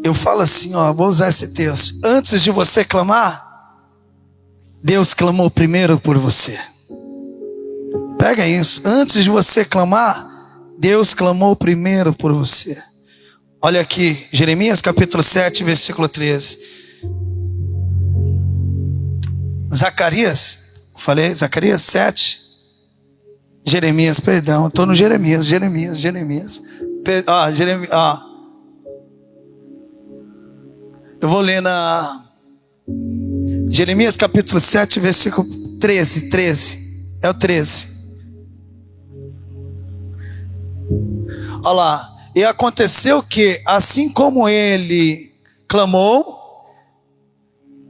Eu falo assim, ó, vou usar esse texto. Antes de você clamar, Deus clamou primeiro por você. Pega isso. Antes de você clamar, Deus clamou primeiro por você. Olha aqui, Jeremias capítulo 7, versículo 13. Zacarias, falei, Zacarias 7. Jeremias, perdão, estou no Jeremias. Eu vou ler na Jeremias capítulo 7, versículo 13. É o 13. Olha lá. E aconteceu que, assim como ele clamou,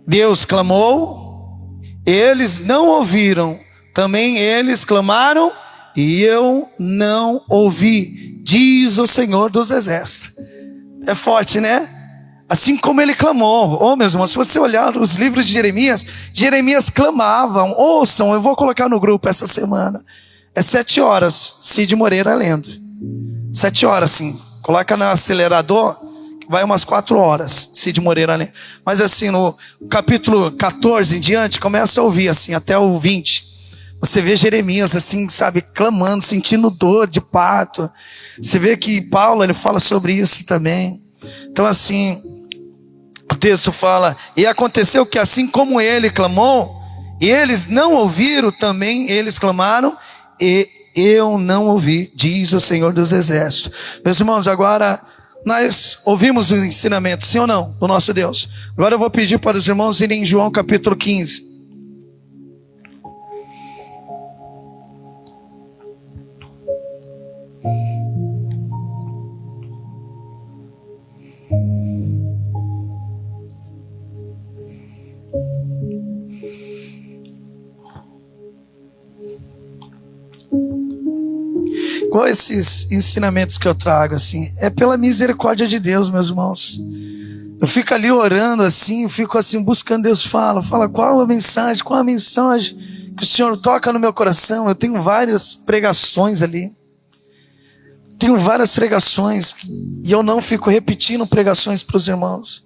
Deus clamou, eles não ouviram, também eles clamaram, e eu não ouvi, diz o Senhor dos Exércitos. É forte, né? Assim como ele clamou. Oh, meus irmãos, se você olhar os livros de Jeremias clamavam. Ouçam, eu vou colocar no grupo essa semana. É 7 horas, Cid Moreira lendo. 7 horas, sim. Coloca no acelerador, que vai umas 4 horas, Cid Moreira lendo. Mas assim, no capítulo 14 em diante, começa a ouvir assim, até o 20. Você vê Jeremias assim, sabe, clamando, sentindo dor de parto. Você vê que Paulo, ele fala sobre isso também. Então assim, o texto fala, e aconteceu que assim como ele clamou, e eles não ouviram, também eles clamaram, e eu não ouvi, diz o Senhor dos Exércitos. Meus irmãos, agora nós ouvimos o ensinamento, sim ou não, do nosso Deus. Agora eu vou pedir para os irmãos irem em João capítulo 15. Qual esses ensinamentos que eu trago assim? É pela misericórdia de Deus, meus irmãos. Eu fico ali orando assim, eu fico assim buscando Deus. Fala qual a mensagem que o Senhor toca no meu coração. Eu tenho várias pregações ali. E eu não fico repetindo pregações para os irmãos.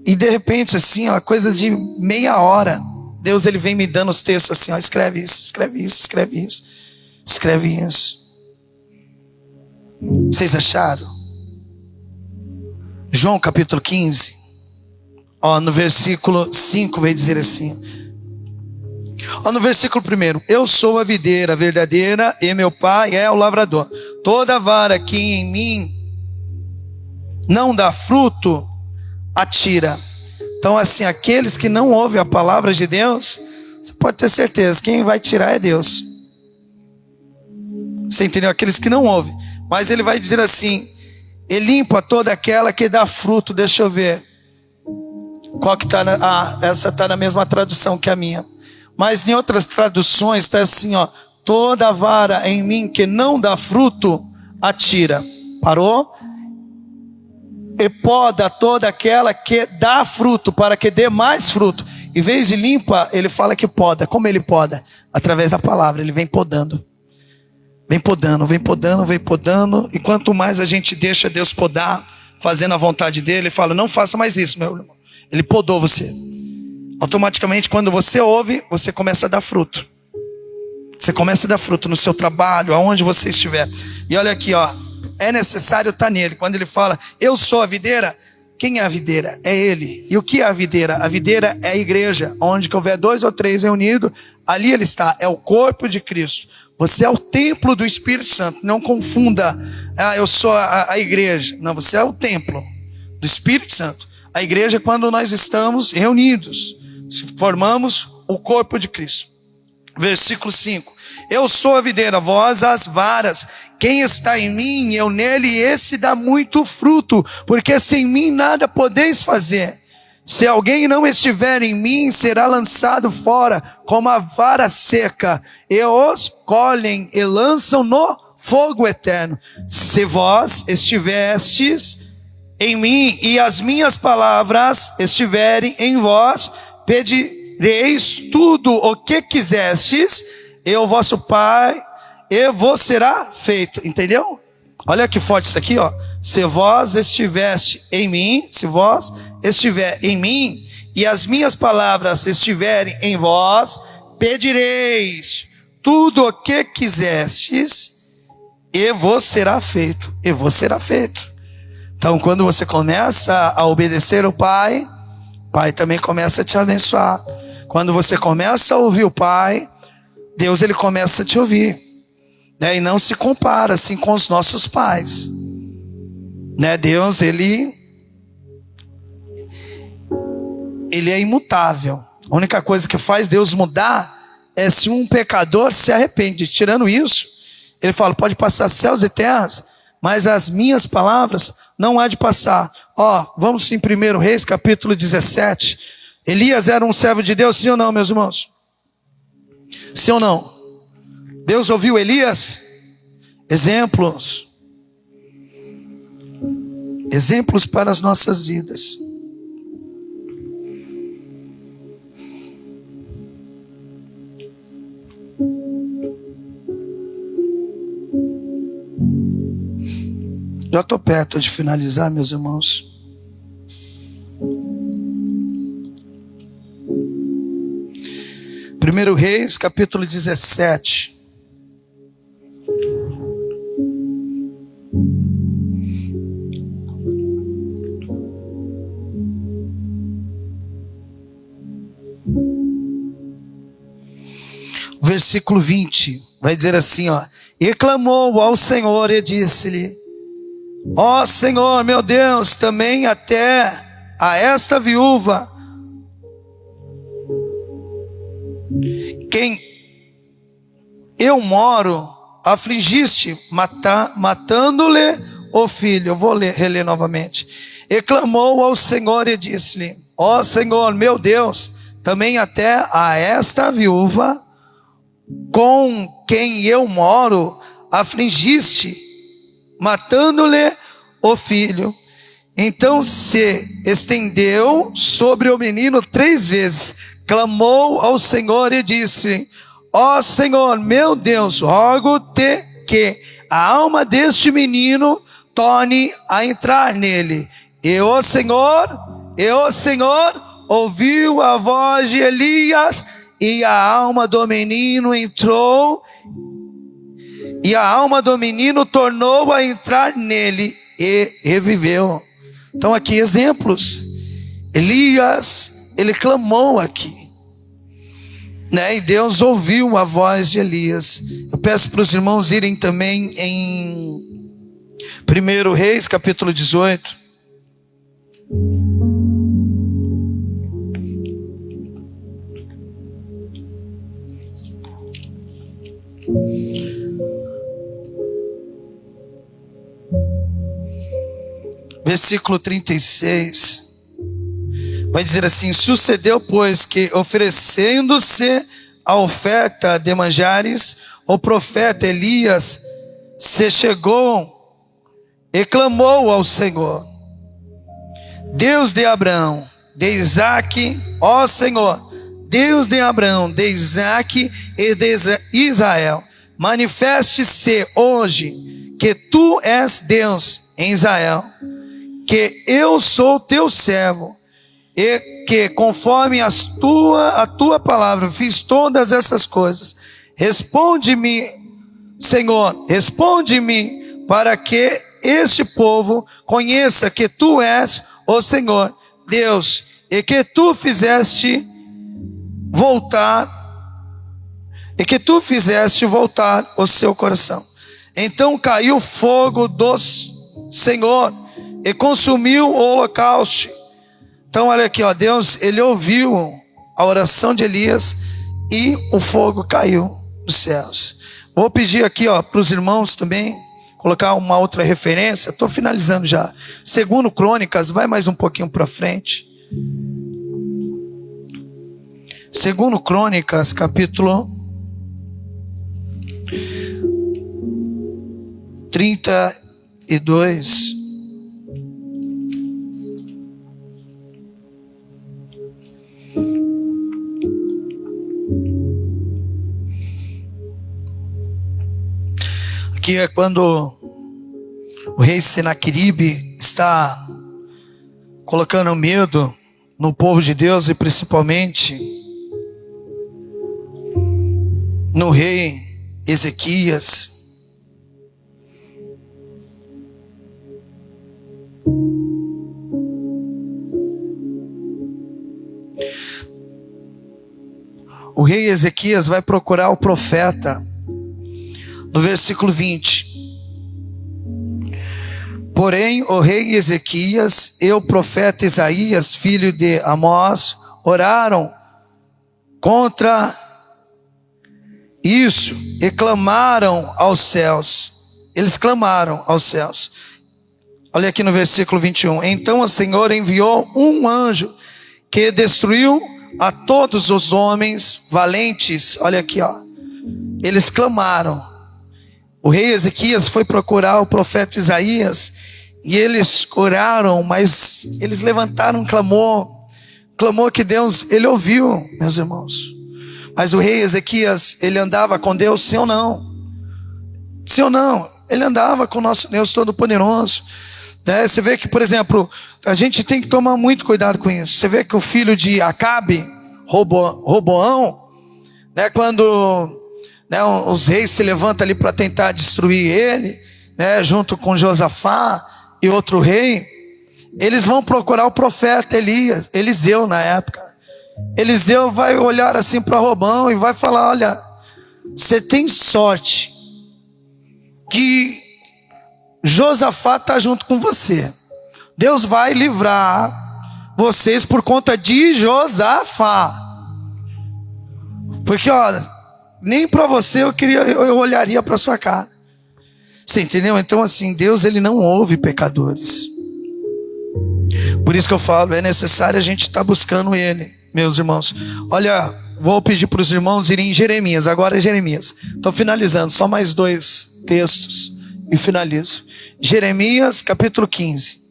E de repente assim, ó, coisas de meia hora, Deus ele vem me dando os textos assim, ó, escreve isso. Vocês acharam? João capítulo 15, ó, no versículo 5 vai dizer assim, ó, no versículo 1: eu sou a videira verdadeira e meu pai é o lavrador. Toda vara que em mim não dá fruto, atira. Então assim, aqueles que não ouvem a palavra de Deus, você pode ter certeza, quem vai tirar é Deus. Você entendeu? Aqueles que não ouvem. Mas ele vai dizer assim, e limpa toda aquela que dá fruto. Deixa eu ver qual que está essa está na mesma tradução que a minha. Mas em outras traduções está assim, ó, toda vara em mim que não dá fruto, atira. Parou? E poda toda aquela que dá fruto, para que dê mais fruto. Em vez de limpa, ele fala que poda. Como ele poda? Através da palavra, ele vem podando. Vem podando. E quanto mais a gente deixa Deus podar, fazendo a vontade dele, ele fala, não faça mais isso, meu irmão. Ele podou você. Automaticamente, quando você ouve, você começa a dar fruto. Você começa a dar fruto no seu trabalho, aonde você estiver. E olha aqui, ó, é necessário estar nele. Quando ele fala, eu sou a videira, quem é a videira? É ele. E o que é a videira? A videira é a igreja. Onde que houver 2 ou 3 reunidos, ali ele está. É o corpo de Cristo. Você é o templo do Espírito Santo. Não confunda, eu sou a igreja. Não, você é o templo do Espírito Santo. A igreja é quando nós estamos reunidos, formamos o corpo de Cristo. Versículo 5. Eu sou a videira, vós as varas. Quem está em mim, eu nele, esse dá muito fruto, porque sem mim nada podeis fazer. Se alguém não estiver em mim, será lançado fora como a vara seca, e os colhem e lançam no fogo eterno. Se vós estivestes em mim e as minhas palavras estiverem em vós, pedireis tudo o que quisestes, e o vosso Pai e vos será feito. Entendeu? Olha que forte isso aqui, ó. Se vós estiveste em mim, se vós estiver em mim e as minhas palavras estiverem em vós, pedireis tudo o que quisestes e vos será feito. E vos será feito. Então, quando você começa a obedecer o Pai, o Pai também começa a te abençoar. Quando você começa a ouvir o Pai, Deus ele começa a te ouvir, né? E não se compara assim com os nossos pais, né? Deus ele é imutável. A única coisa que faz Deus mudar é se um pecador se arrepende. Tirando isso, ele fala: pode passar céus e terras, mas as minhas palavras não há de passar. Vamos em 1 Reis capítulo 17. Elias era um servo de Deus, sim ou não, meus irmãos? Sim ou não? Deus ouviu Elias? Exemplos para as nossas vidas. Já estou perto de finalizar, meus irmãos. Primeiro Reis, capítulo 17. Versículo 20. Vai dizer assim, ó. E clamou ao Senhor e disse-lhe: ó Senhor, meu Deus, também até a esta viúva, quem eu moro, afligiste, matando-lhe o filho. Eu vou reler novamente. E clamou ao Senhor e disse-lhe: ó Senhor, meu Deus, também até a esta viúva, com quem eu moro, afligiste, matando-lhe o filho. Então se estendeu sobre o menino 3 vezes, clamou ao Senhor e disse: ó Senhor, meu Deus, rogo-te que a alma deste menino torne a entrar nele. E o Senhor ouviu a voz de Elias, e a alma do menino entrou, e a alma do menino tornou a entrar nele e reviveu. Então aqui exemplos. Elias, ele clamou aqui, né? E Deus ouviu a voz de Elias. Eu peço para os irmãos irem também em 1 Reis capítulo 18. Versículo 36, vai dizer assim: sucedeu, pois, que oferecendo-se a oferta de manjares, o profeta Elias se chegou e clamou ao Senhor, Deus de Abraão, de Isaque, ó Senhor, Deus de Abraão, de Isaque e de Israel, manifeste-se hoje que tu és Deus em Israel, que eu sou teu servo, e que conforme a tua palavra fiz todas essas coisas. Responde-me, Senhor, responde-me, para que este povo conheça que tu és o Senhor Deus, e que tu fizeste voltar e que tu fizeste voltar o seu coração. Então caiu fogo do Senhor e consumiu o holocausto. Então olha aqui, ó, Deus, ele ouviu a oração de Elias e o fogo caiu dos céus. Vou pedir aqui para os irmãos também colocar uma outra referência. Estou finalizando já. Segundo Crônicas, vai mais um pouquinho para frente. Segundo Crônicas, capítulo 32. Aqui é quando o rei Senaqueribe está colocando medo no povo de Deus e principalmente no rei Ezequias. O rei Ezequias vai procurar o profeta no versículo 20. Porém, o rei Ezequias e o profeta Isaías, filho de Amós, oraram contra isso e clamaram aos céus. Eles clamaram aos céus. Olha aqui no versículo 21. Então o Senhor enviou um anjo que destruiu a todos os homens valentes. Olha aqui, ó. Eles clamaram. O rei Ezequias foi procurar o profeta Isaías e eles oraram, mas eles levantaram um clamor que Deus, ele ouviu, meus irmãos. Mas o rei Ezequias, ele andava com Deus, sim ou não? Sim ou não? Ele andava com o nosso Deus Todo-Poderoso. Né? Você vê que, por exemplo, a gente tem que tomar muito cuidado com isso. Você vê que o filho de Acabe, Roboão, né, quando os reis se levantam ali para tentar destruir ele, né, junto com Josafá e outro rei, eles vão procurar o profeta Eliseu na época. Eliseu vai olhar assim para Roboão e vai falar: olha, você tem sorte que Josafá está junto com você. Deus vai livrar vocês por conta de Josafá. Porque olha, nem para você eu olharia para sua cara. Você entendeu? Então assim, Deus, ele não ouve pecadores. Por isso que eu falo, é necessário a gente estar buscando ele, meus irmãos. Olha, vou pedir para os irmãos irem em Jeremias. Agora é Jeremias. Estou finalizando, só mais 2 textos e finalizo. Jeremias capítulo 15.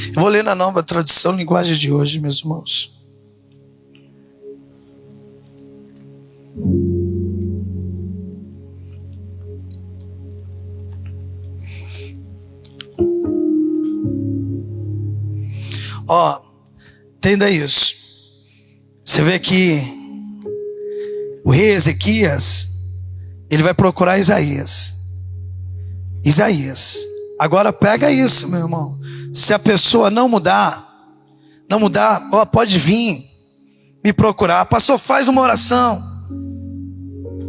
Eu vou ler na Nova Tradução Linguagem de hoje, meus irmãos. Entenda isso. Você vê que o rei Ezequias, ele vai procurar Isaías. Agora pega isso, meu irmão. Se a pessoa não mudar, pode vir me procurar. Pastor, faz uma oração.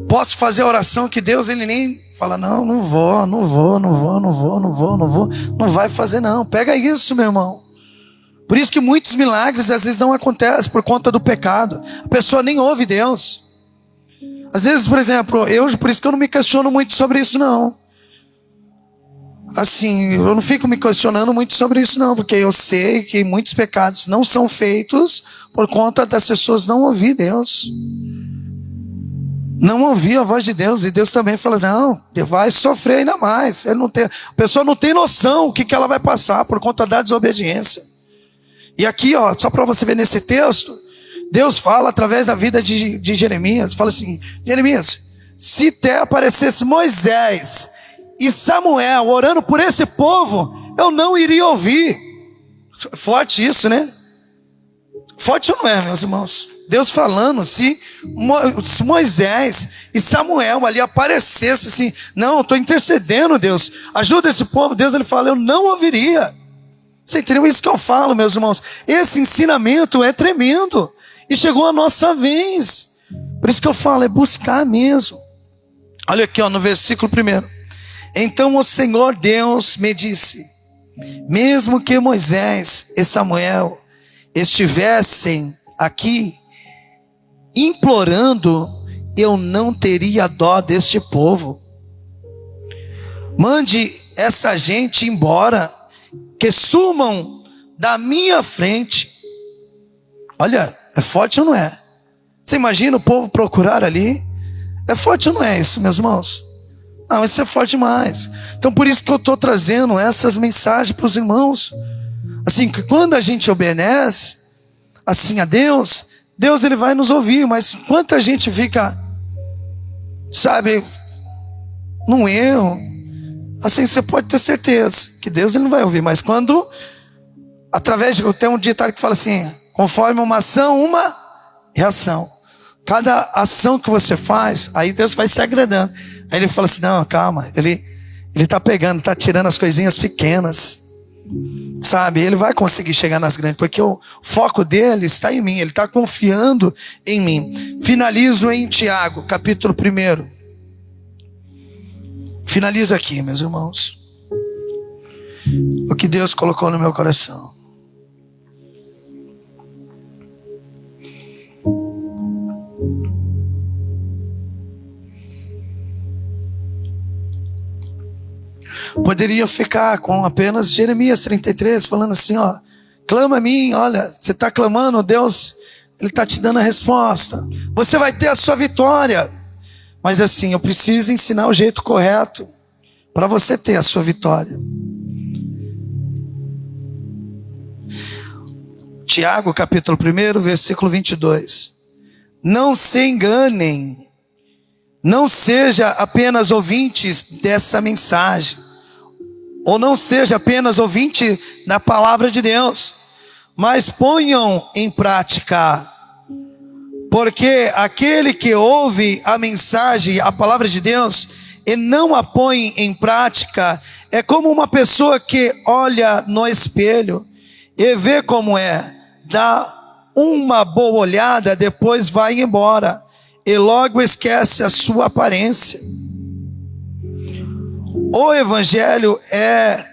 Posso fazer a oração que Deus, ele nem fala: não vou. Não vai fazer não. Pega isso, meu irmão. Por isso que muitos milagres às vezes não acontecem por conta do pecado. A pessoa nem ouve Deus. Às vezes, por exemplo, por isso que eu não me questiono muito sobre isso não. Assim, eu não fico me questionando muito sobre isso não, porque eu sei que muitos pecados não são feitos por conta das pessoas não ouvir Deus. Não ouvir a voz de Deus. E Deus também fala: não, vai sofrer ainda mais. A pessoa não tem noção o que ela vai passar por conta da desobediência. E aqui, só para você ver nesse texto, Deus fala através da vida de Jeremias. Fala assim: Jeremias, se até aparecesse Moisés e Samuel orando por esse povo, eu não iria ouvir. Forte isso, né? Forte ou não é, meus irmãos? Deus falando, se Moisés e Samuel ali aparecessem assim, não, eu estou intercedendo, Deus, ajuda esse povo, Deus, ele fala, eu não ouviria. Você entendeu isso que eu falo, meus irmãos? Esse ensinamento é tremendo, e chegou a nossa vez, por isso que eu falo, é buscar mesmo. Olha aqui, ó, no versículo 1. Então o Senhor Deus me disse, mesmo que Moisés e Samuel estivessem aqui implorando, eu não teria dó deste povo. Mande essa gente embora, que sumam da minha frente. Olha, é forte ou não é? Você imagina o povo procurar ali? É forte ou não é isso, meus irmãos? Não, isso é forte demais. Então por isso que eu estou trazendo essas mensagens para os irmãos. Assim, que quando a gente obedece assim a Deus, Deus ele vai nos ouvir, mas quanta gente fica, sabe, num erro, assim você pode ter certeza que Deus ele não vai ouvir, mas quando, através de, tem um ditado que fala assim, conforme uma ação, uma reação. Cada ação que você faz, aí Deus vai se agradando. Aí ele fala assim, não, calma, ele está pegando, está tirando as coisinhas pequenas, sabe, ele vai conseguir chegar nas grandes, porque o foco dele está em mim, ele está confiando em mim. Finalizo em Tiago, capítulo 1. Finaliza aqui, meus irmãos, o que Deus colocou no meu coração. Poderia ficar com apenas Jeremias 33, falando assim, ó, clama a mim, olha, você está clamando, Deus, ele está te dando a resposta, você vai ter a sua vitória, mas assim, eu preciso ensinar o jeito correto, para você ter a sua vitória. Tiago, capítulo 1, versículo 22, não se enganem, não seja apenas ouvintes dessa mensagem, ou não seja apenas ouvinte da palavra de Deus, mas ponham em prática, porque aquele que ouve a mensagem, a palavra de Deus, e não a põe em prática, é como uma pessoa que olha no espelho e vê como é, dá uma boa olhada, depois vai embora e logo esquece a sua aparência. O Evangelho é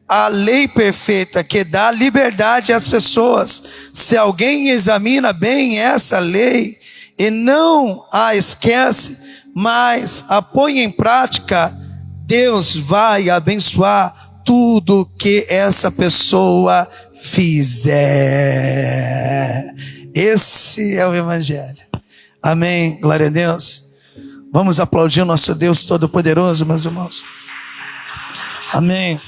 a lei perfeita que dá liberdade às pessoas. Se alguém examina bem essa lei e não a esquece, mas a põe em prática, Deus vai abençoar tudo que essa pessoa fizer. Esse é o Evangelho. Amém, glória a Deus. Vamos aplaudir o nosso Deus Todo-Poderoso, meus irmãos. Amém.